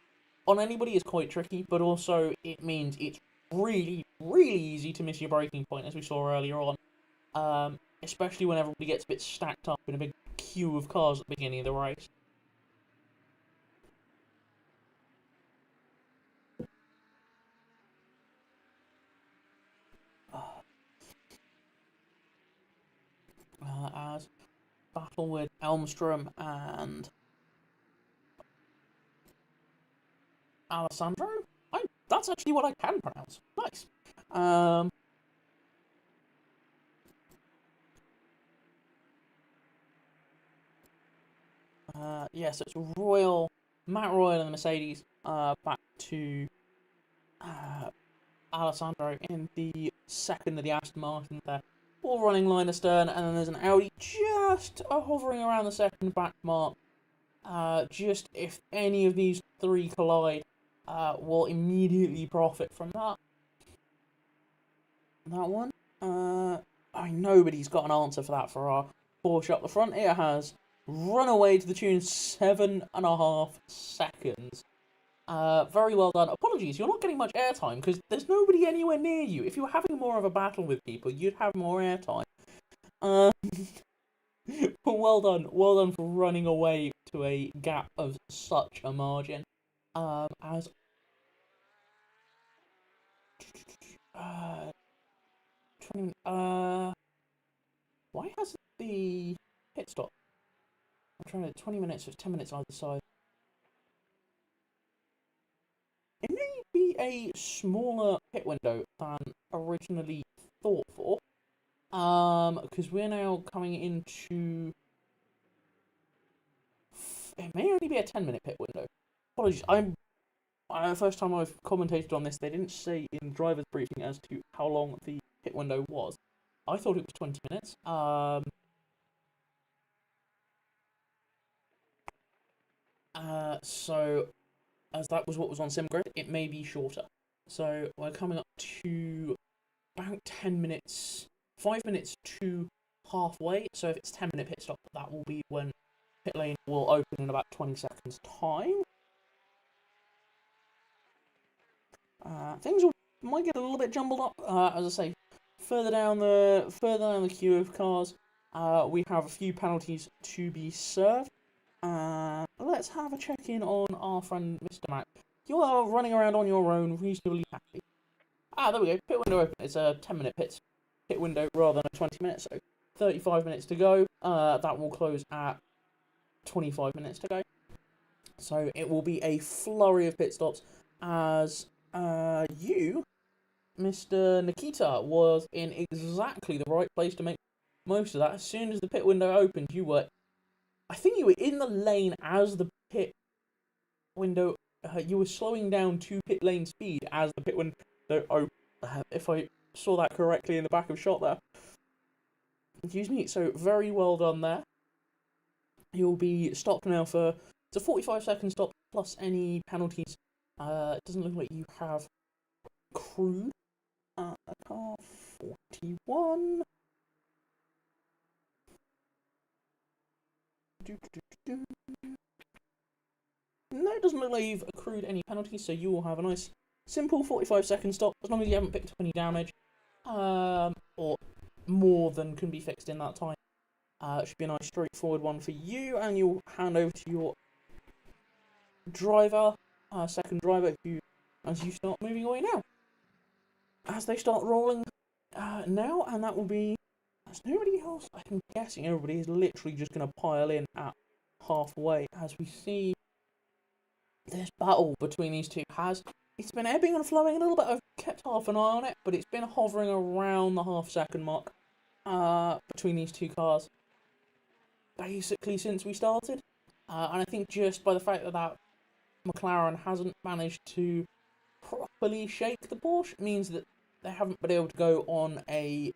on anybody is quite tricky, but also it means it's really, really easy to miss your braking point, as we saw earlier on, especially when everybody gets a bit stacked up in a big queue of cars at the beginning of the race. As battle with Elmstrom and Alessandro? That's actually what I can pronounce. Nice. Yes, it's Matt Royal and the Mercedes, back to Alessandro in the second of the Aston Martin there. All running line astern, and then there's an Audi just hovering around the second back mark. Just if any of these three collide, will immediately profit from that. That one. Nobody's got an answer for that for our Porsche up the front. It has run away to the tune of 7.5 seconds. Very well done. Apologies, you're not getting much airtime because there's nobody anywhere near you. If you were having more of a battle with people, you'd have more airtime. But well done for running away to a gap of such a margin. As why hasn't the pit stop? I'm trying to 20 minutes, so 10 minutes either side. It may be a smaller pit window than originally thought for. Because we're now coming into... It may only be a 10-minute pit window. Apologies, first time I've commentated on this, they didn't say in the driver's briefing as to how long the pit window was. I thought it was 20 minutes. So, as that was what was on SimGrid, it may be shorter. So, we're coming up to about 10 minutes, 5 minutes to halfway. So, if it's 10-minute pit stop, that will be when pit lane will open in about 20 seconds' time. Things might get a little bit jumbled up. As I say, further down the queue of cars, we have a few penalties to be served. Let's have a check-in on our friend Mr. Mac. You are running around on your own, reasonably happy. There we go. Pit window open. It's a 10-minute pit window rather than a 20 minutes, so 35 minutes to go. That will close at 25 minutes to go. So it will be a flurry of pit stops as you, Mr. Nikita, was in exactly the right place to make most of that. As soon as the pit window opened, I think you were in the lane as the pit window. You were slowing down to pit lane speed as the pit window opened. If I saw that correctly in the back of shot there. Excuse me. So very well done there. You'll be stopped now for it's a 45-second stop plus any penalties. It doesn't look like you have crude. Car 41. No, it doesn't look like you've accrued any penalties, so you will have a nice, simple 45-second stop, as long as you haven't picked up any damage, or more than can be fixed in that time. It should be a nice straightforward one for you, and you'll hand over to your driver, second driver, who, as you start moving away now. As they start rolling now, and that will be, there's nobody else, I'm guessing everybody is literally just going to pile in at halfway, as we see this battle between these two it's been ebbing and flowing a little bit. I've kept half an eye on it, but it's been hovering around the half-second mark between these two cars, basically since we started. And I think just by the fact that McLaren hasn't managed to properly shake the Porsche means that they haven't been able to go on a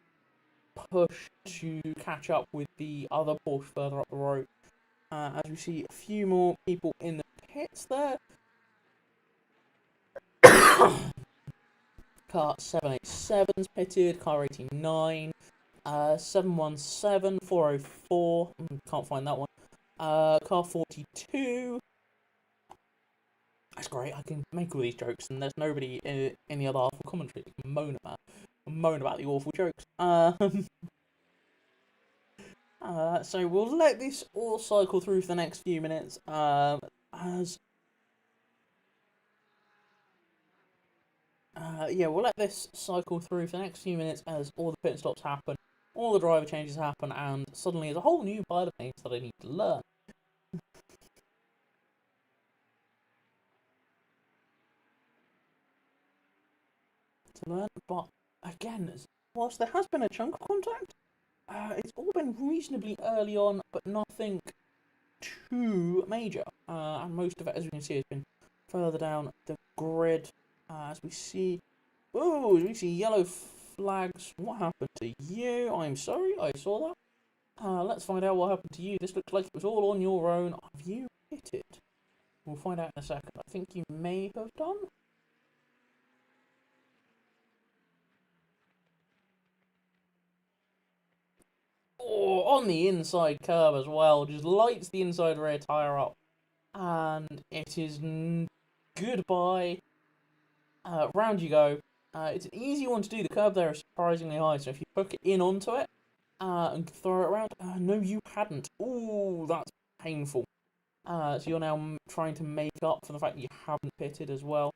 push to catch up with the other Porsche further up the road. As we see a few more people in the pits there. Car 787's pitted, car 89, 717, 404, can't find that one. Car 42. That's great, I can make all these jokes and there's nobody in the other half of commentary that can moan about the awful jokes. So we'll let this all cycle through for the next few minutes, we'll let this cycle through for the next few minutes as all the pit stops happen, all the driver changes happen, and suddenly there's a whole new pile of things that I need to learn. But again, whilst there has been a chunk of contact, it's all been reasonably early on, but nothing too major. And most of it, as you can see, has been further down the grid. As we see, yellow flags. What happened to you? I'm sorry, I saw that. Let's find out what happened to you. This looks like it was all on your own. Have you hit it? We'll find out in a second. I think you may have done. Oh, on the inside curb as well. Just lights the inside rear tyre up. And it is goodbye. Round you go. It's an easy one to do. The curb there is surprisingly high, so if you hook it in onto it and throw it around... no, you hadn't. Ooh, that's painful. So you're now trying to make up for the fact that you haven't pitted as well.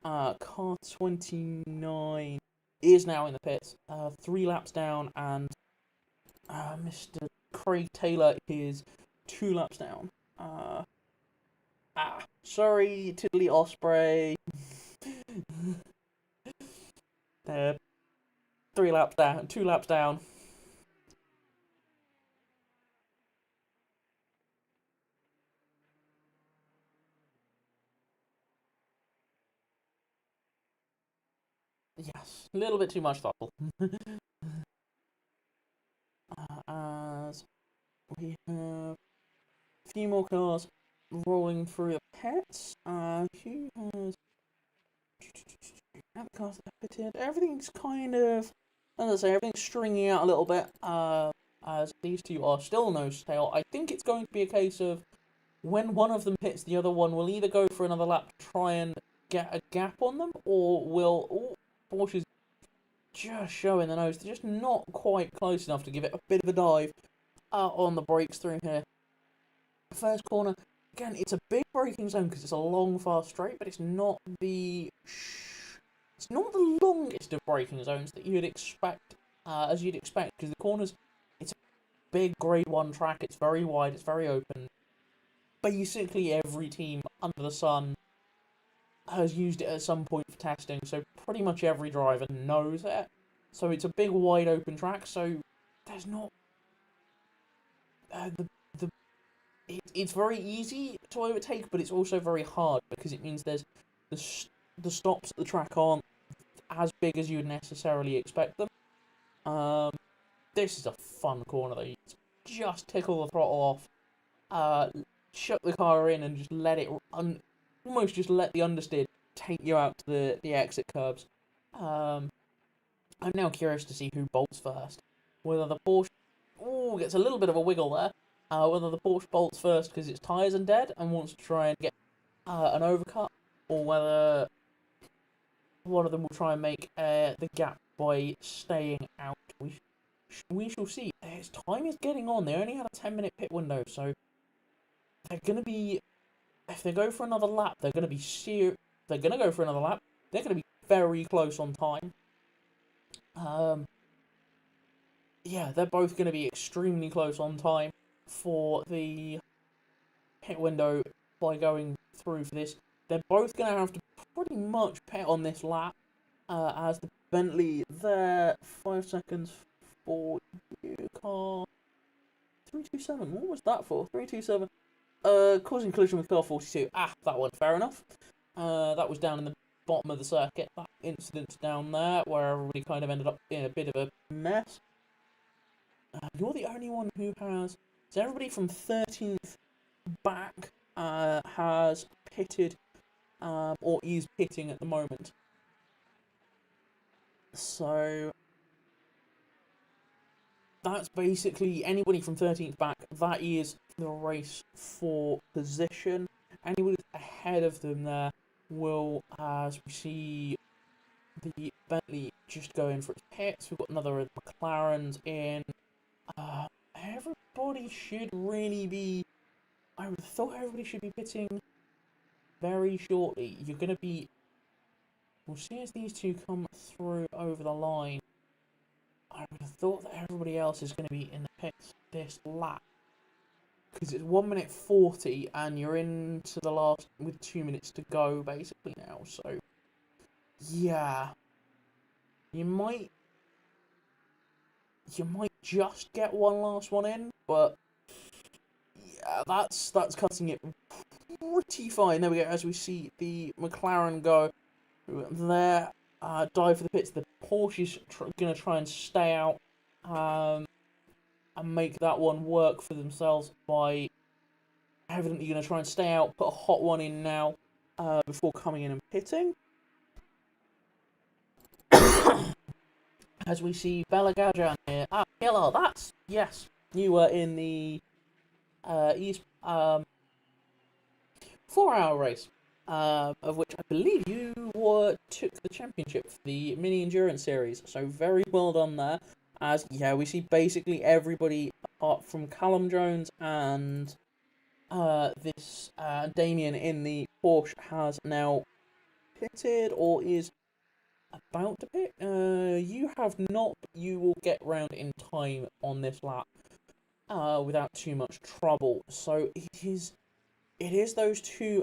Car 29 is now in the pits. 3 laps down, and Mr. Craig Taylor is 2 laps down. Sorry, Tiddly Osprey. 3 laps down, 2 laps down. Yes, a little bit too much throttle. As we have a few more cars rolling through the pits. Who has... At the cars that are pitted, everything's kind of, as I say, everything's stringing out a little bit, as these two are still nose to tail. I think it's going to be a case of, when one of them hits, the other one will either go for another lap to try and get a gap on them, or will, Porsche's just showing the nose. They're just not quite close enough to give it a bit of a dive on the brakes through here. First corner, again, it's a big braking zone because it's a long, fast straight, but it's not the longest of braking zones that you'd expect, because the corners, it's a big Grade 1 track, it's very wide, it's very open. Basically every team under the sun has used it at some point for testing, so pretty much every driver knows it. So it's a big, wide open track, so there's not... It's very easy to overtake, but it's also very hard, because it means there's the stops at the track aren't as big as you would necessarily expect them. This is a fun corner, though. You just tickle the throttle off, shut the car in, and just let it... almost just let the understeer take you out to the exit curbs. I'm now curious to see who bolts first. Whether the Porsche gets a little bit of a wiggle there. Whether the Porsche bolts first because its tyres are dead and wants to try and get an overcut, or whether one of them will try and make the gap by staying out. We shall see. Its time is getting on. They only had a 10-minute pit window, so they're going to be... If they go for another lap, they're going to be They're going to go for another lap. They're going to be very close on time. Yeah, they're both going to be extremely close on time for the pit window by going through for this. They're both going to have to pretty much pit on this lap, as the Bentley there, 5 seconds for your car. 327, what was that for? 327. Causing collision with car 42. That one, fair enough. That was down in the bottom of the circuit. That incident down there, where everybody kind of ended up in a bit of a mess. You're the only one who has... So everybody from 13th back has pitted, or is pitting at the moment. So that's basically anybody from 13th back. That is the race for position. Anybody ahead of them there will, as we see the Bentley just go in for its pits. We've got another of the McLarens in. Everybody should really be... I would have thought everybody should be pitting very shortly. You're going to be... We'll see as these two come through over the line. I would have thought that everybody else is going to be in the pits this lap. Because it's 1 minute 40 and you're into the last with 2 minutes to go basically now. So, yeah. You might just get one last one in, but yeah, that's cutting it pretty fine. There we go, as we see the McLaren go there, dive for the pits. The Porsche is going to try and stay out and make that one work for themselves by evidently going to try and stay out, put a hot one in now before coming in and pitting. As we see Bella Gadjan here. Killer, that's... Yes, you were in the East 4-hour race, of which I believe you took the championship for the Mini Endurance Series. So very well done there. As, yeah, we see basically everybody apart from Callum Jones and this Damien in the Porsche has now pitted or is about to pit. You have not. You will get round in time on this lap without too much trouble. So it is those two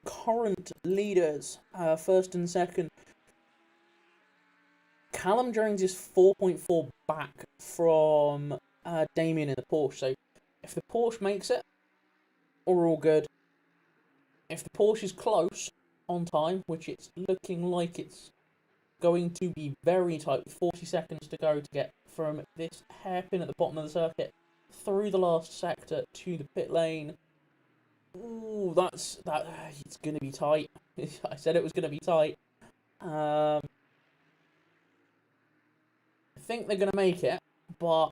current leaders, first and second. Callum Jones is 4.4 back from Damien in the Porsche. So if the Porsche makes it, we're all good. If the Porsche is close on time, which it's looking like it's going to be very tight, with 40 seconds to go to get from this hairpin at the bottom of the circuit through the last sector to the pit lane. Ooh, it's going to be tight. I said it was going to be tight. I think they're going to make it, but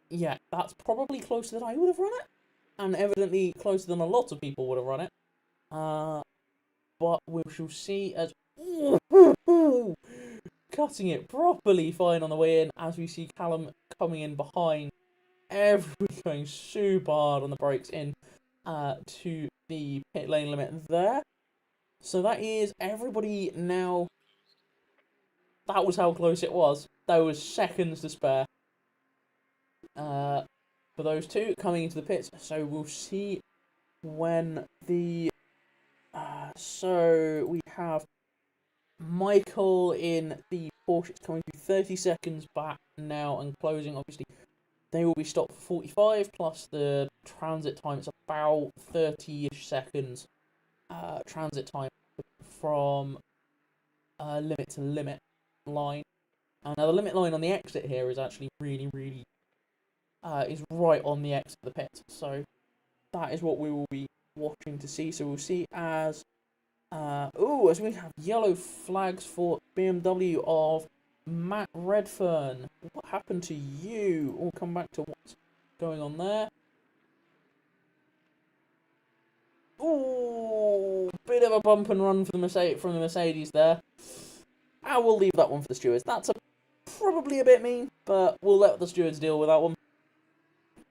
yeah, that's probably closer than I would have run it, and evidently closer than a lot of people would have run it. But we shall see as cutting it properly fine on the way in, as we see Callum coming in behind. Everybody going super hard on the brakes in to the pit lane limit there. So that is everybody now. That was how close it was. There was seconds to spare for those two coming into the pits. So we'll see when the... so we have Michael in the Porsche. It's coming to 30 seconds back now and closing. Obviously, they will be stopped for 45, plus the transit time. It's about 30-ish seconds transit time from limit to limit line. Now, the limit line on the exit here is actually really, really... is right on the exit of the pit. So that is what we will be watching to see. So we'll see as As we have yellow flags for BMW of Matt Redfern. What happened to you? We'll come back to what's going on there. Ooh, bit of a bump and run for from the Mercedes there. I will leave that one for the stewards. That's probably a bit mean, but we'll let the stewards deal with that one.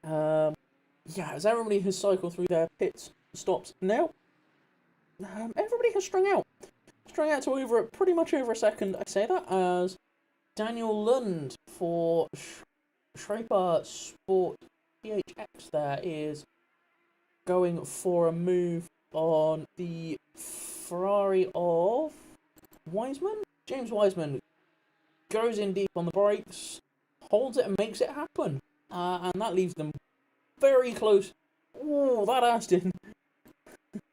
Yeah, as everybody has cycled through their pit stops now, everybody has strung out. Strung out to pretty much over a second. I say that as Daniel Lund for Schreiber Sport PHX there is going for a move on the Ferrari of Wiseman. James Wiseman goes in deep on the brakes, holds it and makes it happen. And that leaves them very close. Oh, that Aston.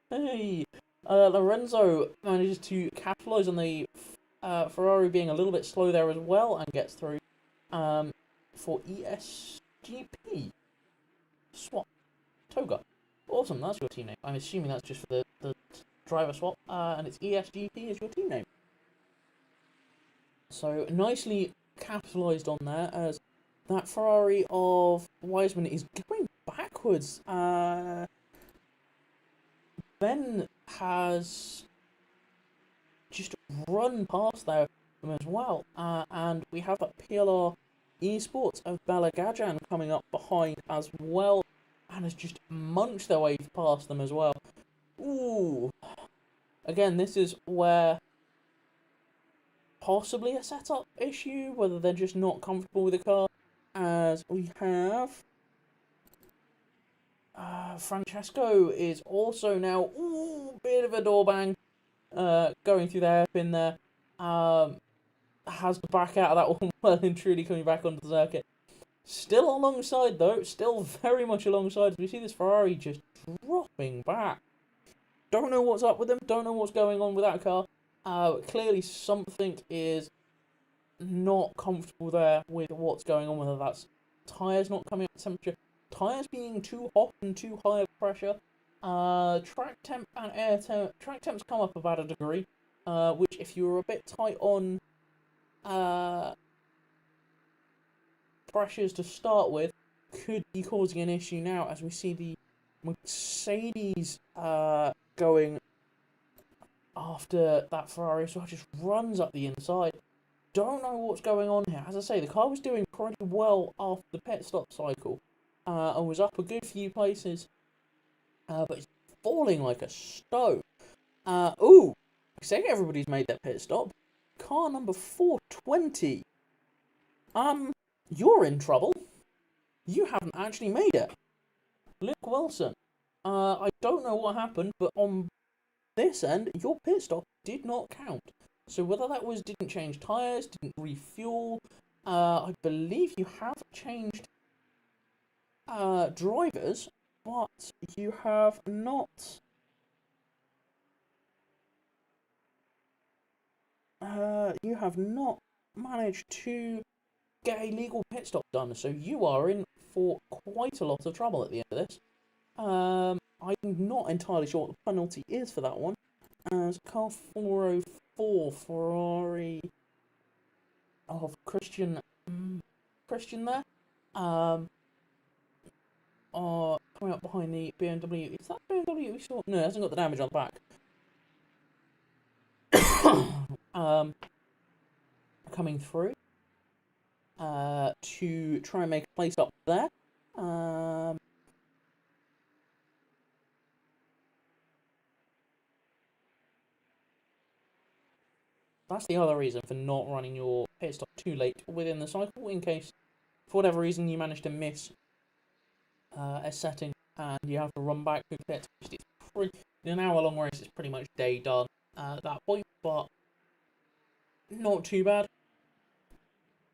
Hey. Lorenzo manages to capitalise on the Ferrari being a little bit slow there as well and gets through for ESGP. Swap. Toga. Awesome, that's your team name. I'm assuming that's just for the driver swap, and it's ESGP is your team name. So, nicely capitalised on there, as that Ferrari of Wiseman is going backwards. Ben has just run past them as well, and we have that PLR Esports of Bella Gajan coming up behind as well, and has just munched their way past them as well. Ooh. Again, this is where possibly a setup issue, whether they're just not comfortable with the car, as we have Francesco is also now, bit of a door bang, going through the hairpin there, has to back out of that one well and truly coming back onto the circuit. Still alongside though, still very much alongside, as we see this Ferrari just dropping back. Don't know what's up with them, don't know what's going on with that car. Clearly something is not comfortable there with what's going on, whether that's tyres not coming up to temperature, tyres being too hot and too high of pressure, track temp and air temp. Track temps come up about a degree, which if you were a bit tight on pressures to start with, could be causing an issue now, as we see the Mercedes going after that Ferrari, so it just runs up the inside. Don't know what's going on here. As I say, the car was doing pretty well after the pit stop cycle, and was up a good few places, but it's falling like a stone. I say everybody's made their pit stop. Car number 420. You're in trouble. You haven't actually made it. Luke Wilson. I don't know what happened, but on this end, your pit stop did not count. So whether that was didn't change tyres, didn't refuel, I believe you have changed drivers, but you have not managed to get a legal pit stop done. So you are in for quite a lot of trouble at the end of this. I'm not entirely sure what the penalty is for that one, as car 404 Ferrari of Christian there, are coming up behind the BMW. Is that BMW we saw? No, it hasn't got the damage on the back. Coming through to try and make a place up there. That's the other reason for not running your pit stop too late within the cycle, in case, for whatever reason, you manage to miss a setting and you have to run back through the pit. In an hour-long race, it's pretty much day done at that point, but not too bad.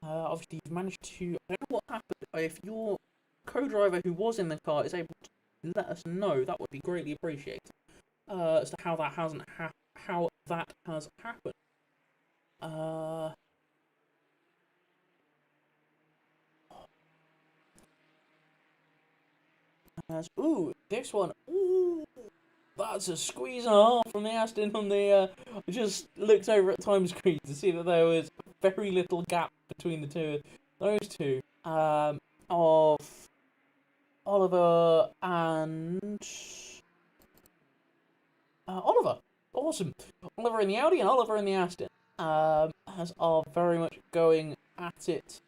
Obviously, you've managed to... I don't know what happened. If your co-driver who was in the car is able to let us know, that would be greatly appreciated. As to how that has happened. This one. Ooh, That's a squeeze and a half from the Aston on the... I just looked over at time screen to see that there was very little gap between the two. Those two. Of Oliver and... Oliver. Awesome. Oliver in the Audi and Oliver in the Aston. As are very much going at it.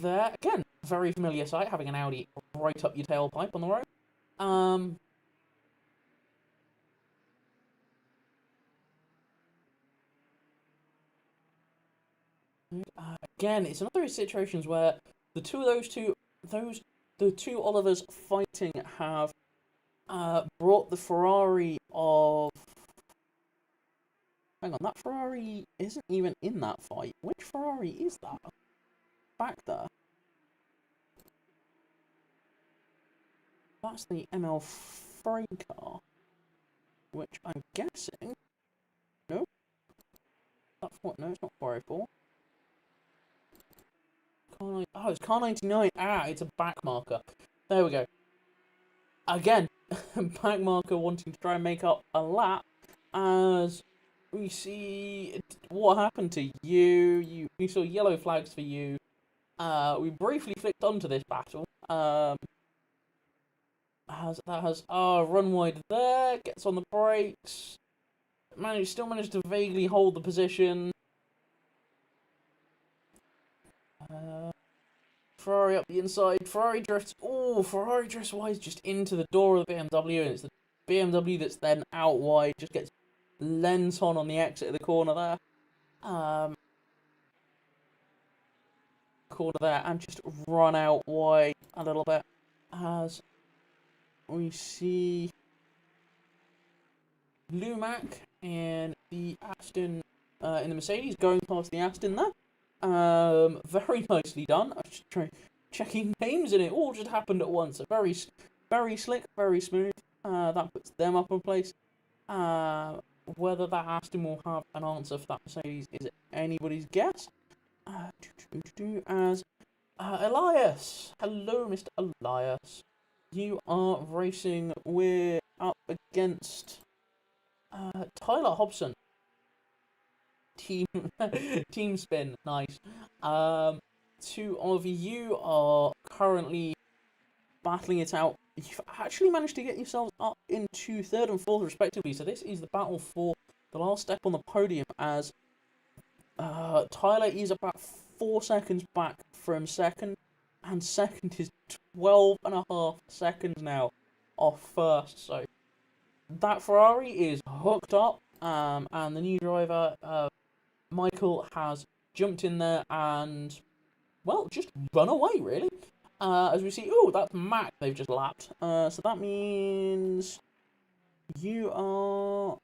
There, again, very familiar sight, having an Audi right up your tailpipe on the road. Again, it's another of those situations where the two Olivers fighting have brought the Ferrari of... Hang on, that Ferrari isn't even in that fight. Which Ferrari is that? Back there. That's the ML3 car. Which I'm guessing... No? That's what? No, it's not 404. Oh, it's car 99. Ah, it's a back marker. There we go. Again, back marker wanting to try and make up a lap as we see what happened to you. We saw yellow flags for you. We briefly flicked onto this battle. Run wide there, gets on the brakes. Still managed to vaguely hold the position. Ferrari up the inside. Ferrari drifts. Oh, Ferrari drifts wide just into the door of the BMW, and it's the BMW that's then out wide. Just gets lent on the exit of the corner there. Corner there, and just run out wide a little bit as we see Lumac and the Aston in the Mercedes going past the Aston there. Very nicely done. I was just checking names, and it all just happened at once. Very, very slick, very smooth. That puts them up in place. Whether that Aston will have an answer for that Mercedes is anybody's guess. As Elias, hello, Mr. Elias. You are racing. We're up against Tyler Hobson. Team spin, nice. Two of you are currently battling it out. You've actually managed to get yourselves up into third and fourth respectively, so this is the battle for the last step on the podium as Tyler is about 4 seconds back from second, and second is 12.5 seconds now off first, so that Ferrari is hooked up, and the new driver, Michael, has jumped in there and, well, just run away, really. As we see, oh, that's Mac they've just lapped. So that means you are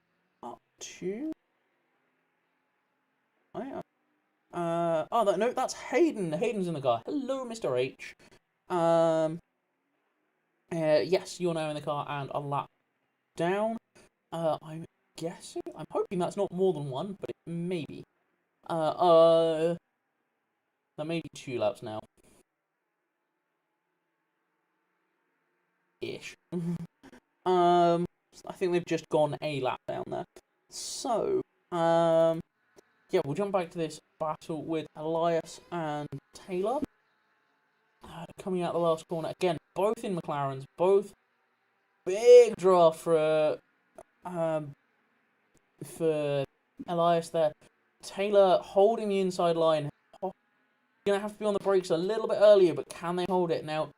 up to... no, that's Hayden. Hayden's in the car. Hello, Mr. H. Yes, you're now in the car and a lap down. I'm guessing, I'm hoping that's not more than one, but it may be. That may be 2 laps now. Ish. I think they've just gone a lap down there. So, yeah, we'll jump back to this battle with Elias and Taylor. Coming out the last corner again, both in McLarens, both big draft for Elias there. Taylor holding the inside line. Gonna have to be on the brakes a little bit earlier, but can they hold it now?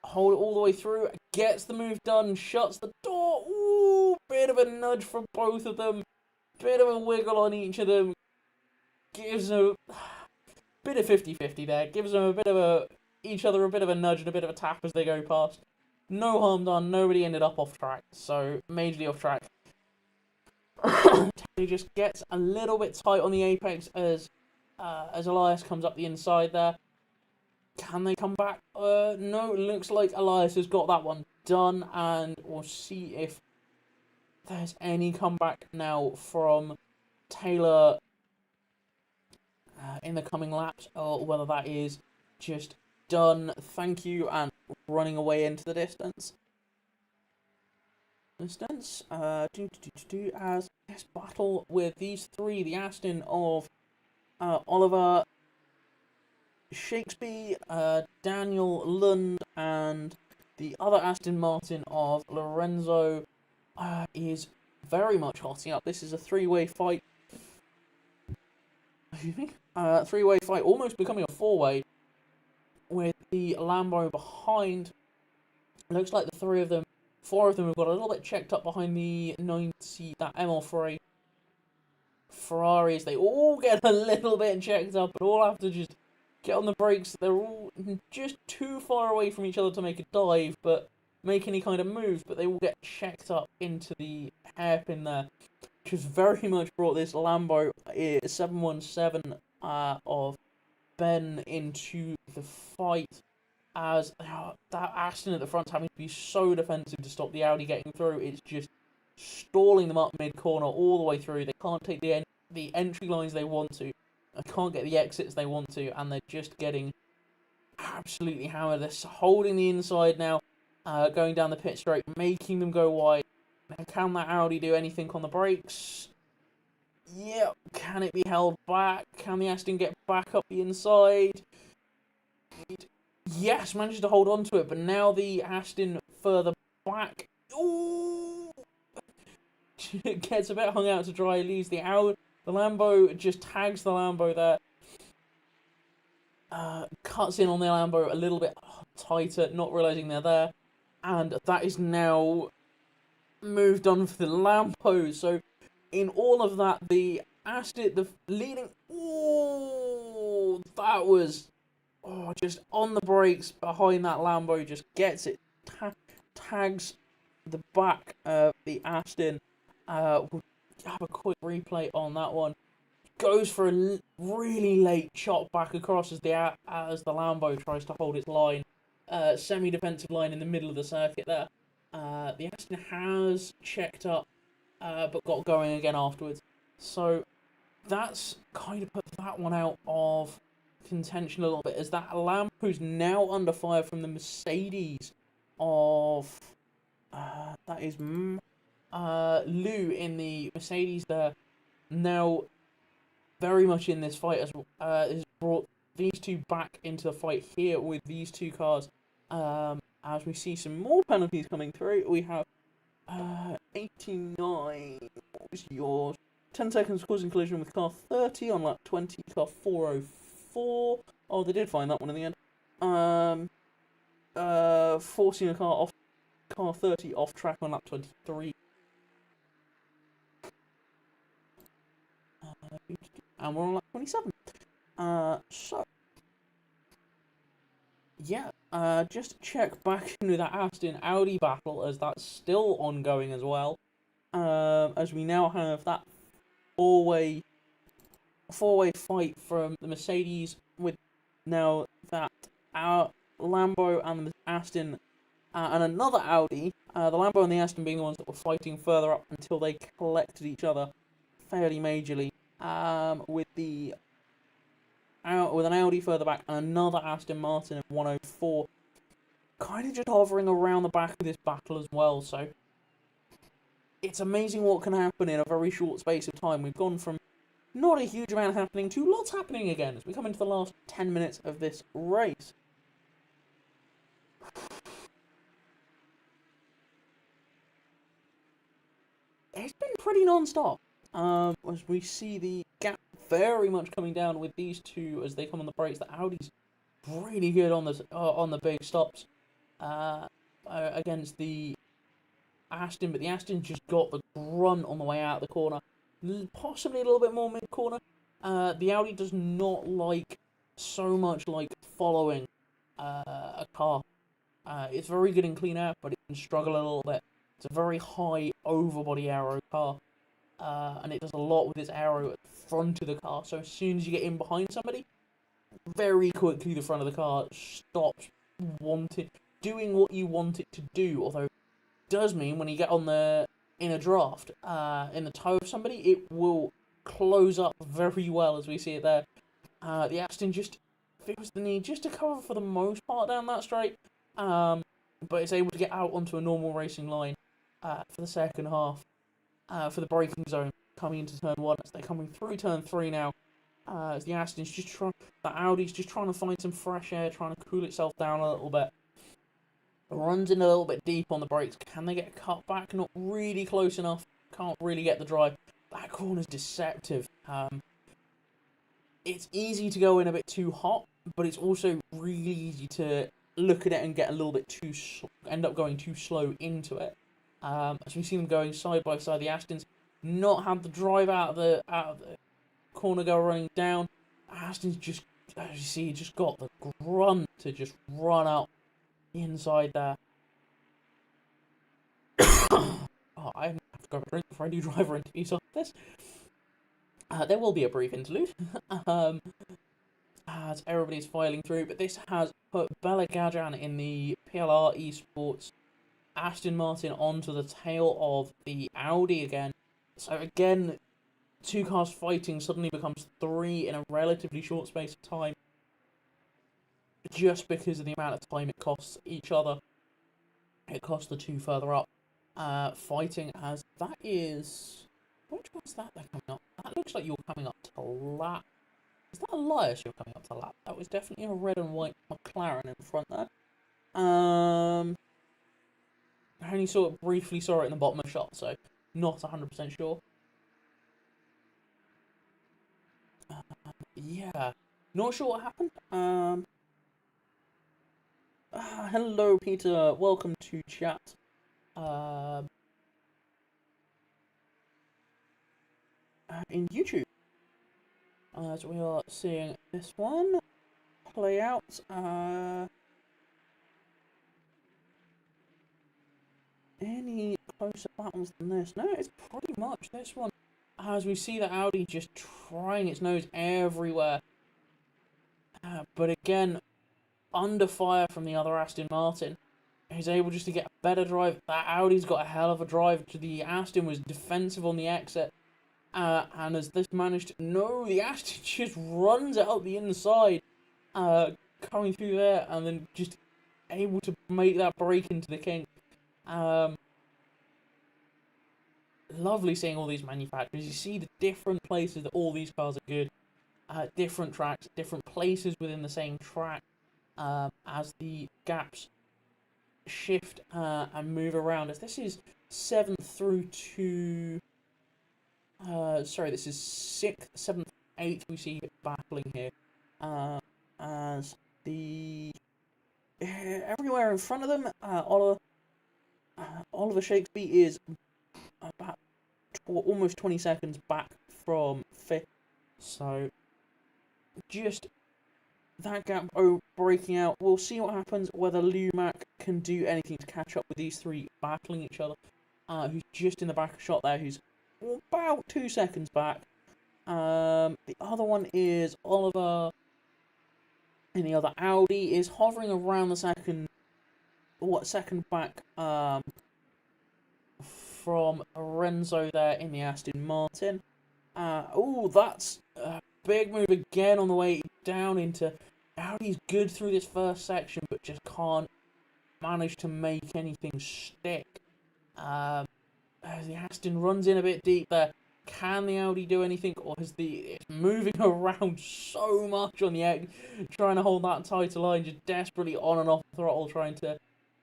Hold it all the way through, gets the move done, shuts the door. Ooh, bit of a nudge from both of them. Bit of a wiggle on each of them. Gives them a bit of 50-50 there. Gives them each other a bit of a nudge and a bit of a tap as they go past. No harm done. Nobody ended up off track. So, majorly off track. He just gets a little bit tight on the apex as Elias comes up the inside there. Can they come back? No, it looks like Elias has got that one done, and we'll see if there's any comeback now from Taylor in the coming laps, or whether that is just done. Thank you, and running away into the distance. As this battle with these three, the Aston of Oliver Shakespeare, Daniel Lund, and the other Aston Martin of Lorenzo is very much hotting up. This is a three-way fight. Three-way fight, almost becoming a four-way, with the Lambo behind. Looks like the four of them have got a little bit checked up behind the 90, that ML3 Ferraris. They all get a little bit checked up, and all have to just get on the brakes. They're all just too far away from each other to make a dive, but make any kind of move, but they will get checked up into the hairpin there, which has very much brought this Lambo 717 of Ben into the fight, as that Aston at the front's having to be so defensive to stop the Audi getting through. It's just stalling them up mid-corner all the way through. They can't take the entry lines they want to. They can't get the exits they want to, and they're just getting absolutely hammered. They're holding the inside now, going down the pit straight, making them go wide. Now, can that Audi do anything on the brakes? Yep. Can it be held back? Can the Aston get back up the inside? Yes, manages to hold on to it, but now the Aston further back. Ooh! Gets a bit hung out to dry, leaves the Lambo, just tags the Lambo there. Cuts in on the Lambo a little bit tighter, not realising they're there. And that is now moved on for the Lambo. So, in all of that, the Aston, the leading... Ooh! That was... Oh, just on the brakes behind that Lambo, just gets it, tags the back of the Aston. We'll have a quick replay on that one. Goes for a really late shot back across as the Lambo tries to hold its line, semi-defensive line in the middle of the circuit there. The Aston has checked up, but got going again afterwards. So that's kind of put that one out of contention a little bit, as that Lambo's now under fire from the Mercedes of that is Lou in the Mercedes there, now very much in this fight, has brought these two back into the fight here with these two cars. As we see some more penalties coming through, we have 89, what was yours? 10 seconds causing collision with car 30 on lap 20, car 404. Oh, they did find that one in the end. Forcing a car 30 off track on lap 23. And we're on lap 27. So, yeah, just check back into that Aston Audi battle, as that's still ongoing as well. As we now have that four-way fight from the Mercedes, with now that our Lambo and the Aston and another Audi, the Lambo and the Aston being the ones that were fighting further up until they collected each other fairly majorly, with an Audi further back and another Aston Martin of 104 kind of just hovering around the back of this battle as well. So it's amazing what can happen in a very short space of time. We've gone from not a huge amount happening to lots happening again as we come into the last 10 minutes of this race. It's been pretty non-stop, as we see the gap very much coming down with these two as they come on the brakes. The Audi's really good on the big stops against the Aston, but the Aston just got the grunt on the way out of the corner, possibly a little bit more mid-corner. The Audi does not like so much following a car. It's very good in clean air, but it can struggle a little bit. It's a very high overbody aero car, and it does a lot with its aero at the front of the car. So as soon as you get in behind somebody, very quickly the front of the car stops doing what you want it to do. Although it does mean when you get in a draft, in the toe of somebody, it will close up very well, as we see it there. The Aston just feels the need just to cover for the most part down that straight. but it's able to get out onto a normal racing line for the second half, for the braking zone coming into turn 1. As they're coming through turn 3 now, as the Audi's just trying to find some fresh air, trying to cool itself down a little bit. Runs in a little bit deep on the brakes. Can they get a cut back? Not really close enough. Can't really get the drive. That corner's deceptive. It's easy to go in a bit too hot, but it's also really easy to look at it and get a little bit end up going too slow into it. As we see them going side by side, the Astons not had the drive out of the corner go running down. Aston's just, as you see, just got the grunt to just run out inside there. I have to go drink before I do driver interviews after this. There will be a brief interlude as everybody's filing through, but this has put Bella Gadjan in the PLR Esports Aston Martin onto the tail of the Audi again. So again, 2 cars fighting suddenly becomes 3 in a relatively short space of time, just because of the amount of time it costs each other. It costs the 2 further up fighting, as that is... Which one's that they're coming up? That looks like you're coming up to lap. Is that Elias you're coming up to lap? That was definitely a red and white McLaren in front there. I only briefly saw it in the bottom of the shot, so not 100% sure. Yeah, not sure what happened. Hello, Peter. Welcome to chat. In YouTube. As we are seeing this one play out. Any closer battles than this? No, it's pretty much this one. As we see the Audi just trying its nose everywhere. But again, under fire from the other Aston Martin. He's able just to get a better drive. That Audi's got a hell of a drive. The Aston was defensive on the exit. And as this managed to... No, the Aston just runs it up the inside. Coming through there and then just able to make that break into the kink. Lovely seeing all these manufacturers. You see the different places that all these cars are good. Different tracks, different places within the same track. As the gaps shift and move around. As this is 7th through to... this is 6th, 7th, 8th we see battling here. As the... everywhere in front of them, Oliver Shakespeare is about almost 20 seconds back from 5th. So, just that gap breaking out. We'll see what happens, whether Lumac can do anything to catch up with these 3 battling each other. Who's just in the back of shot there, who's about 2 seconds back. The other one is Oliver, and the other Audi is hovering around the second back from Renzo there in the Aston Martin. That's a big move again on the way down into... Audi's good through this first section, but just can't manage to make anything stick. As the Aston runs in a bit deep there, can the Audi do anything, or is it's moving around so much on the egg, trying to hold that tighter line, just desperately on and off throttle, trying to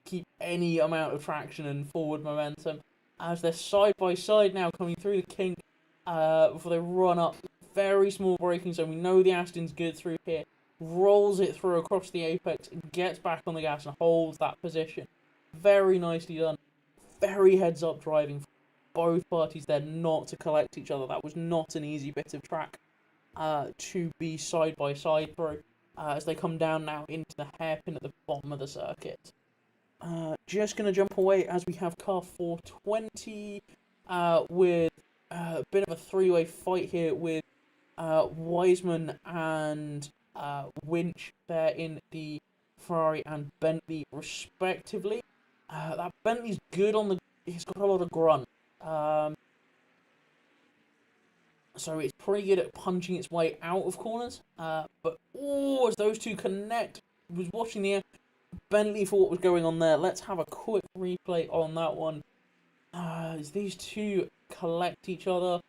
keep any amount of traction and forward momentum. As they're side by side now, coming through the kink before they run up. Very small braking zone. We know the Aston's good through here. Rolls it through across the apex and gets back on the gas and holds that position. Very nicely done. Very heads-up driving for both parties there not to collect each other. That was not an easy bit of track to be side by side through as they come down now into the hairpin at the bottom of the circuit. Just going to jump away as we have car 420 with a bit of a 3-way fight here with Wiseman and Winch there in the Ferrari and Bentley respectively. That Bentley's good on the... He's got a lot of grunt. So it's pretty good at punching its way out of corners. But as those two connect, was watching the Bentley for what was going on there. Let's have a quick replay on that one. As these two collect each other,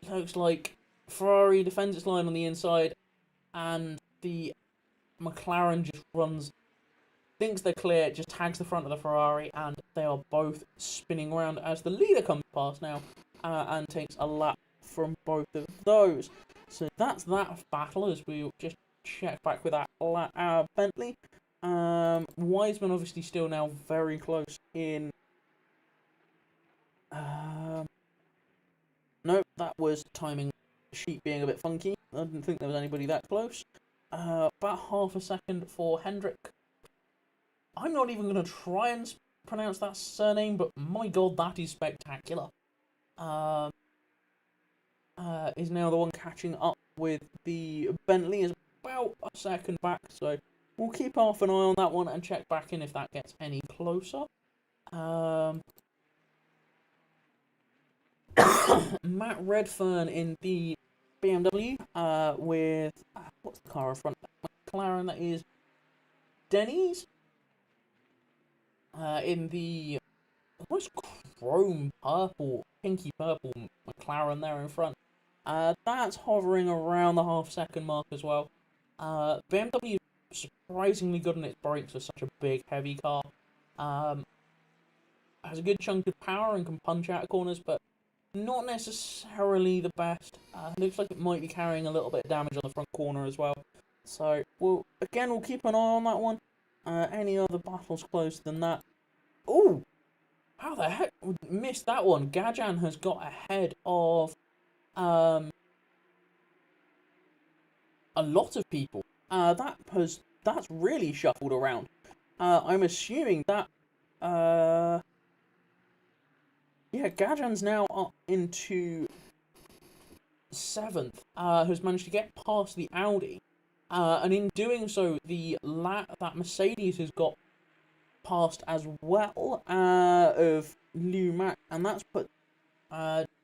looks like Ferrari defends its line on the inside, and the McLaren just runs, thinks they're clear, just tags the front of the Ferrari, and they are both spinning around as the leader comes past now, and takes a lap from both of those. So that's that battle, as we just check back with that Bentley. Wiseman obviously still now very close in. No, that was timing sheet being a bit funky. I didn't think there was anybody that close. About half a second for Hendrick. I'm not even going to try and pronounce that surname, but my god, that is spectacular. Is now the one catching up with the Bentley, is about a second back, so we'll keep half an eye on that one and check back in if that gets any closer. Matt Redfern in the BMW with what's the car in front of that? McLaren, that is Denny's in the almost chrome purple, pinky purple McLaren there in front. That's hovering around the half-second mark as well. BMW is surprisingly good on its brakes for such a big, heavy car. Has a good chunk of power and can punch out corners, but not necessarily the best. Looks like it might be carrying a little bit of damage on the front corner as well. So, we'll keep an eye on that one. Any other battles closer than that? Oh! How the heck? Missed that one. Gajan has got ahead of a lot of people. That's really shuffled around. I'm assuming that Gajan's now up into 7th. Has managed to get past the Audi. And in doing so, that Mercedes has got past as well of Lou Mack, and that's put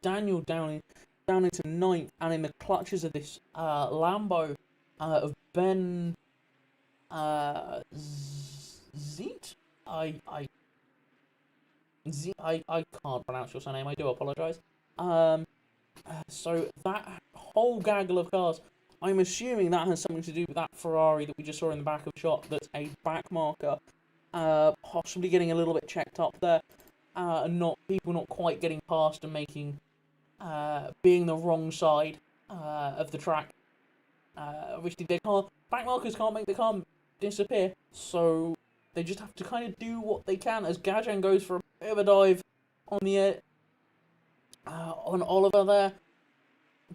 Daniel down into 9th, and in the clutches of this Lambo of Ben Zeet. I can't pronounce your surname. I do apologise. So that whole gaggle of cars, I'm assuming that has something to do with that Ferrari that we just saw in the back of the shot. That's a back marker. Possibly getting a little bit checked up there, and people not quite getting past and making being the wrong side of the track. Obviously, back markers can't make the car disappear, so they just have to kind of do what they can. As Gajan goes for a bit of a dive on the on Oliver there,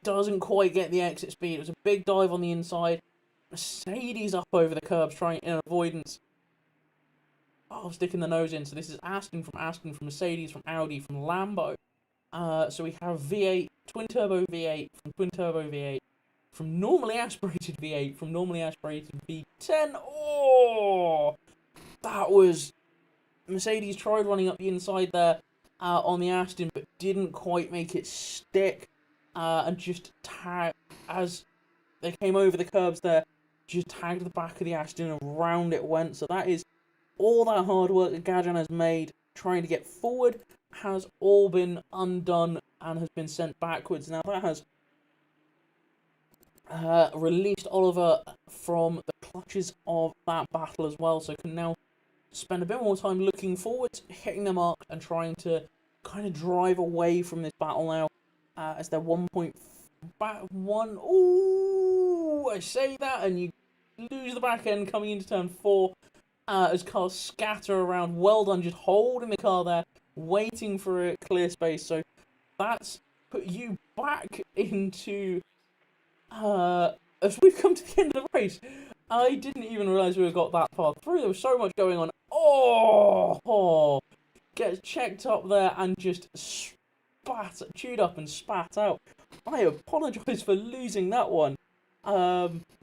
doesn't quite get the exit speed. It was a big dive on the inside. Mercedes up over the curbs trying in avoidance. Sticking the nose in. So this is Aston from Mercedes, from Audi, from Lambo. So we have V8, twin-turbo V8, from twin-turbo V8, from normally aspirated V8, from normally aspirated V10. Oh! That was... Mercedes tried running up the inside there on the Aston, but didn't quite make it stick. And just as they came over the curbs there, just tagged the back of the Aston and round it went. So that is all that hard work that Gajan has made trying to get forward has all been undone and has been sent backwards. Now that has released Oliver from the clutches of that battle as well, so can now spend a bit more time looking forward, hitting the mark and trying to kind of drive away from this battle now, as they're 1.1. Ooh, I say that and you lose the back end coming into turn 4. As cars scatter around. Well done, just holding the car there, waiting for a clear space. So that's put you back into... as we've come to the end of the race, I didn't even realise we got that far through. There was so much going on. Oh! Gets checked up there and just chewed up and spat out. I apologise for losing that one.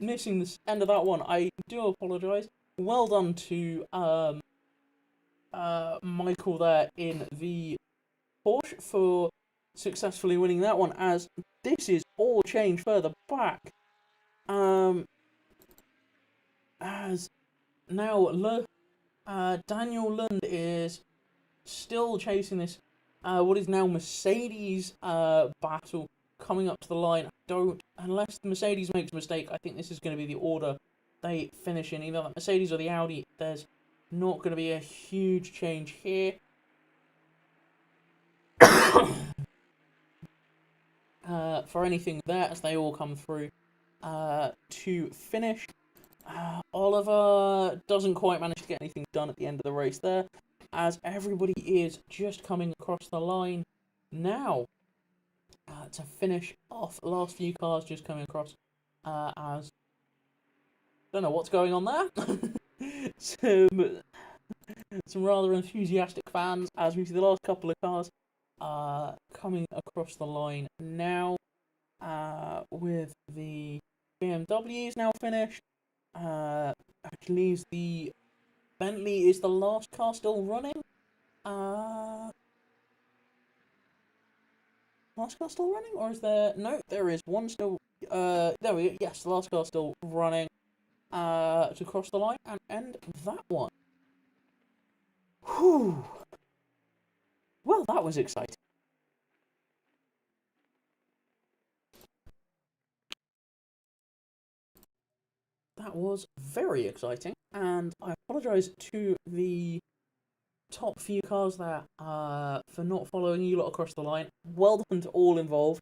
Missing the end of that one. I do apologise. Well done to Michael there in the Porsche for successfully winning that one, as this is all changed further back. As now Daniel Lund is still chasing this, what is now Mercedes battle coming up to the line. Unless Mercedes makes a mistake, I think this is going to be the order they finish in. Either the Mercedes or the Audi. There's not going to be a huge change here. For anything there, as they all come through to finish. Oliver doesn't quite manage to get anything done at the end of the race there, as everybody is just coming across the line now to finish off. Last few cars just coming across as don't know what's going on there. some rather enthusiastic fans as we see the last couple of cars coming across the line now with the BMWs now finished. Which leaves the Bentley is the last car still running. Last car still running, or is there? No, there is one still. There we go. Yes, the last car still running. To cross the line and end that one. Whew. Well, that was exciting. That was very exciting, and I apologise to the top few cars there for not following you lot across the line. Well done to all involved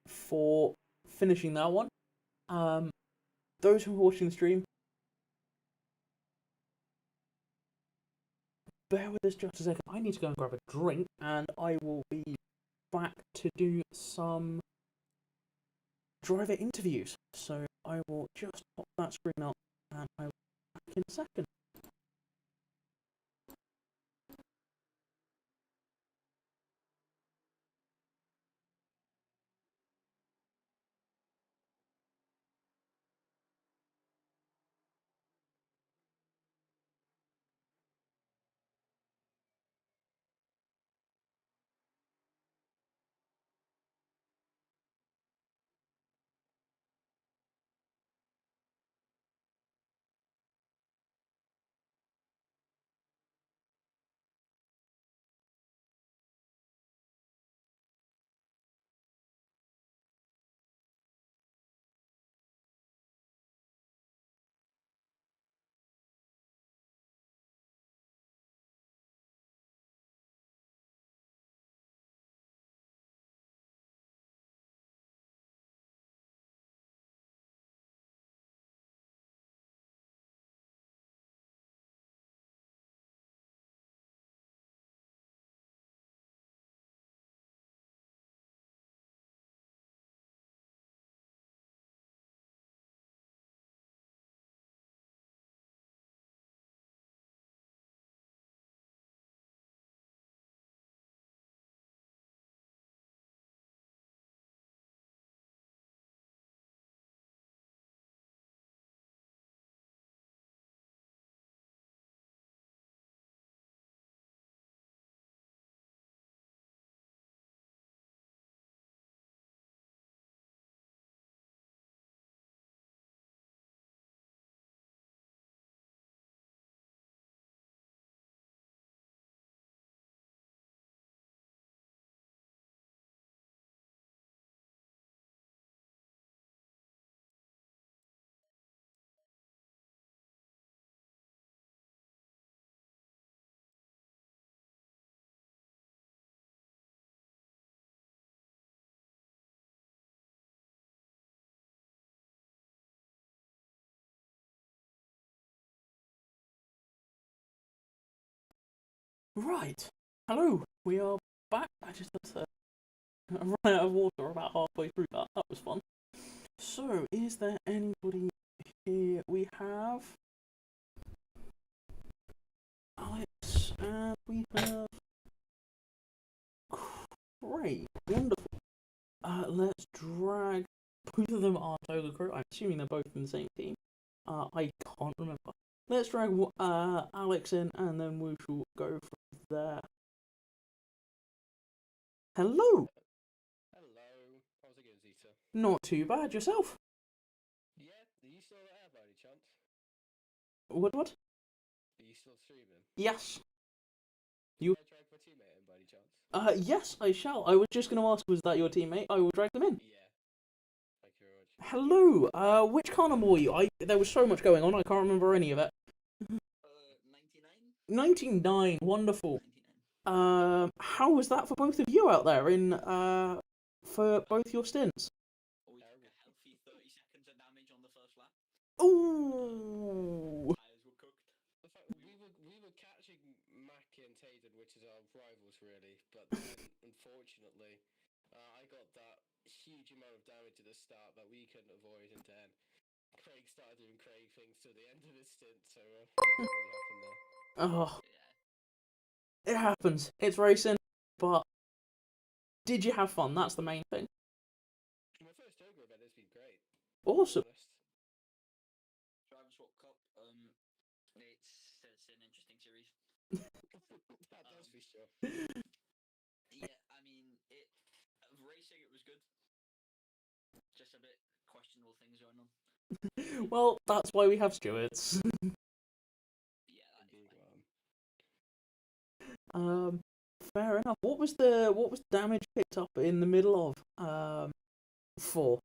for finishing that one. Those who are watching the stream, bear with us just a second. I need to go and grab a drink, and I will be back to do some driver interviews. So I will just pop that screen up, and I will be back in a second. Right. Hello. We are back. I just had to run out of water about halfway through that. That was fun. So, is there anybody here? We have Alex, and we have Craig. Wonderful. Let's drag. Both of them are Toga Crew. I'm assuming they're both in the same team. I can't remember. Let's drag Alex in, and then we shall go from there. Hello. Hello. How's it going, Zeta? Not too bad. Yourself? Yeah, are you still there by any chance? What? still streaming? Yes. Can I drag my teammate in by any chance? Yes, I shall. I was just going to ask, was that your teammate? I will drag them in. Yeah. Thank you very much. Hello. Which carnival were you? There was so much going on. I can't remember any of it. 99? 99. Wonderful. 99. How was that for both of you out there for both your stints? We took a healthy 30 seconds of damage on the first lap. Ooh. Tires were cooked. In fact, we were catching Mac and Taden, which is our rivals really, but then unfortunately, I got that huge amount of damage at the start that we couldn't avoid, and then Craig started doing Craig things till the end of his stint, so nothing really happened there. Oh, Yeah. it happens. It's racing, but did you have fun? That's the main thing. My first Joker event has been great. Awesome. Driver Swap Cup. It's an interesting series. That does for sure. Yeah, I mean, racing it was good. Just a bit questionable things going on. Well, that's why we have stewards. Yeah, that is Um, fair enough. What was the damage picked up in the middle of 4?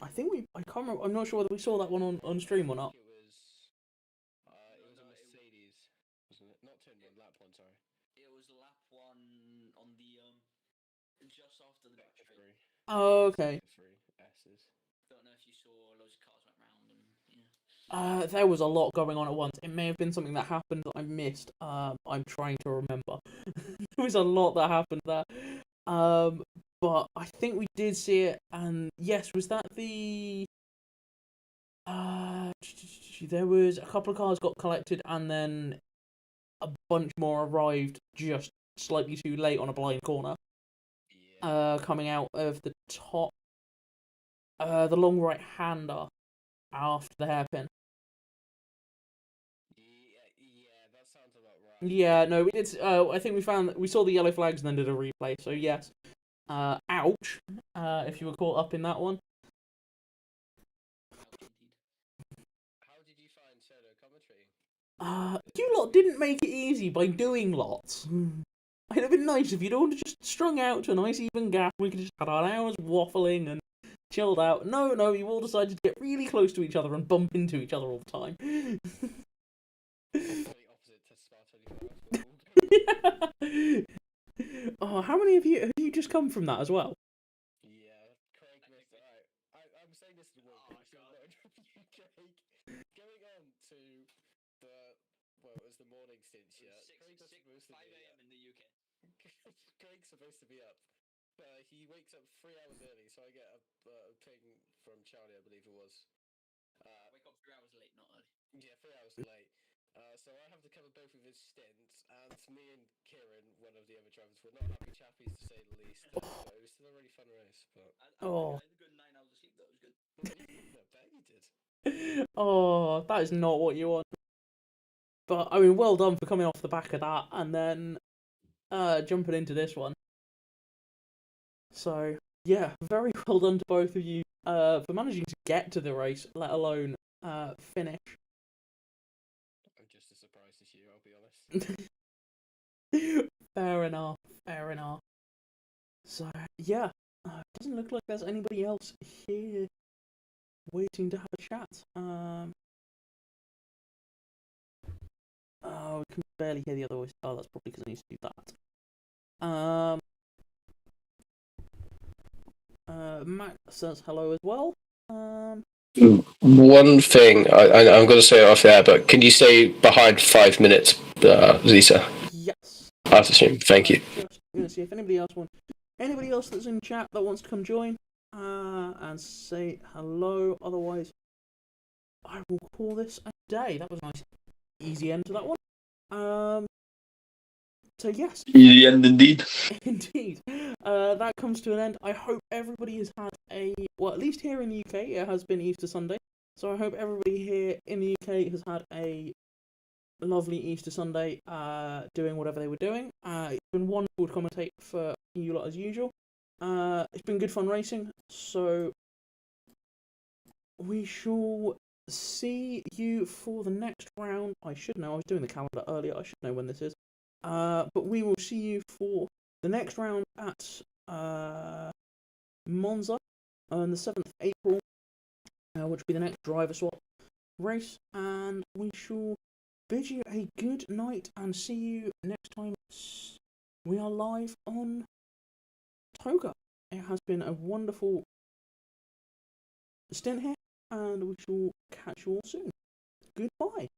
I can't remember. I'm not sure whether we saw that one on stream or not. It was a Mercedes, wasn't it? Not turn one, lap one, sorry. It was lap 1 on the just after the back straight. Oh, okay. 3 S's. Don't know if you saw loads of cars went round and yeah. There was a lot going on at once. It may have been something that happened that I missed. I'm trying to remember. There was a lot that happened there. But I think we did see it, and yes, was that the... there was a couple of cars got collected, and then a bunch more arrived just slightly too late on a blind corner. Yeah. Coming out of the top, the long right-hander after the hairpin. Yeah, that sounds about right. Yeah, no, we did. I think we saw the yellow flags and then did a replay. So yes, ouch. If you were caught up in that one. How did you find solo commentary? You lot didn't make it easy by doing lots. It'd have been nice if you'd all just strung out to a nice even gap. We could just had our hours waffling and chilled out. No, you all decided to get really close to each other and bump into each other all the time. Completely opposite to Spa 24 hours. Oh, how many of you have you just come from that as well? Yeah, Craig missed it. I'm saying this to the world. Craig, going on to it was the morning stints, yeah. 5 a.m. in the UK. Craig's supposed to be up, but he wakes up 3 hours early, so I get a ping from Charlie, I believe it was. Wake up 3 hours late, not early. Yeah, 3 hours late. So I have to cover both of his stints, and me and Kieran, one of the other drivers, were not happy chappies to say the least. But it was still a really fun race. But I had a good 9 hours of sleep. That was good. I bet you did. Oh, that is not what you want. But I mean, well done for coming off the back of that and then jumping into this one. So yeah, very well done to both of you for managing to get to the race, let alone finish. I'm just as surprised as you, I'll be honest. Fair enough. So yeah, doesn't look like there's anybody else here waiting to have a chat. Oh, we can barely hear the other voice. Oh, that's probably because I need to do that. Matt says hello as well. One thing I'm going to say it off there, but can you stay behind 5 minutes, Zita? Yes. After stream, thank you. Just gonna see if anybody else that's in chat that wants to come join, and say hello. Otherwise, I will call this a day. That was a nice, easy end to that one. So yes. Easy end indeed. Indeed. That comes to an end. I hope everybody has had at least here in the UK, it has been Easter Sunday. So I hope everybody here in the UK has had a lovely Easter Sunday, doing whatever they were doing. It's been wonderful to commentate for you lot as usual. It's been good fun racing, so we shall see you for the next round. I should know. I was doing the calendar earlier. I should know when this is. But we will see you for the next round at Monza on the 7th of April, which will be the next driver swap race. And we shall bid you a good night and see you next time we are live on Toga. It has been a wonderful stint here, and we shall catch you all soon. Goodbye.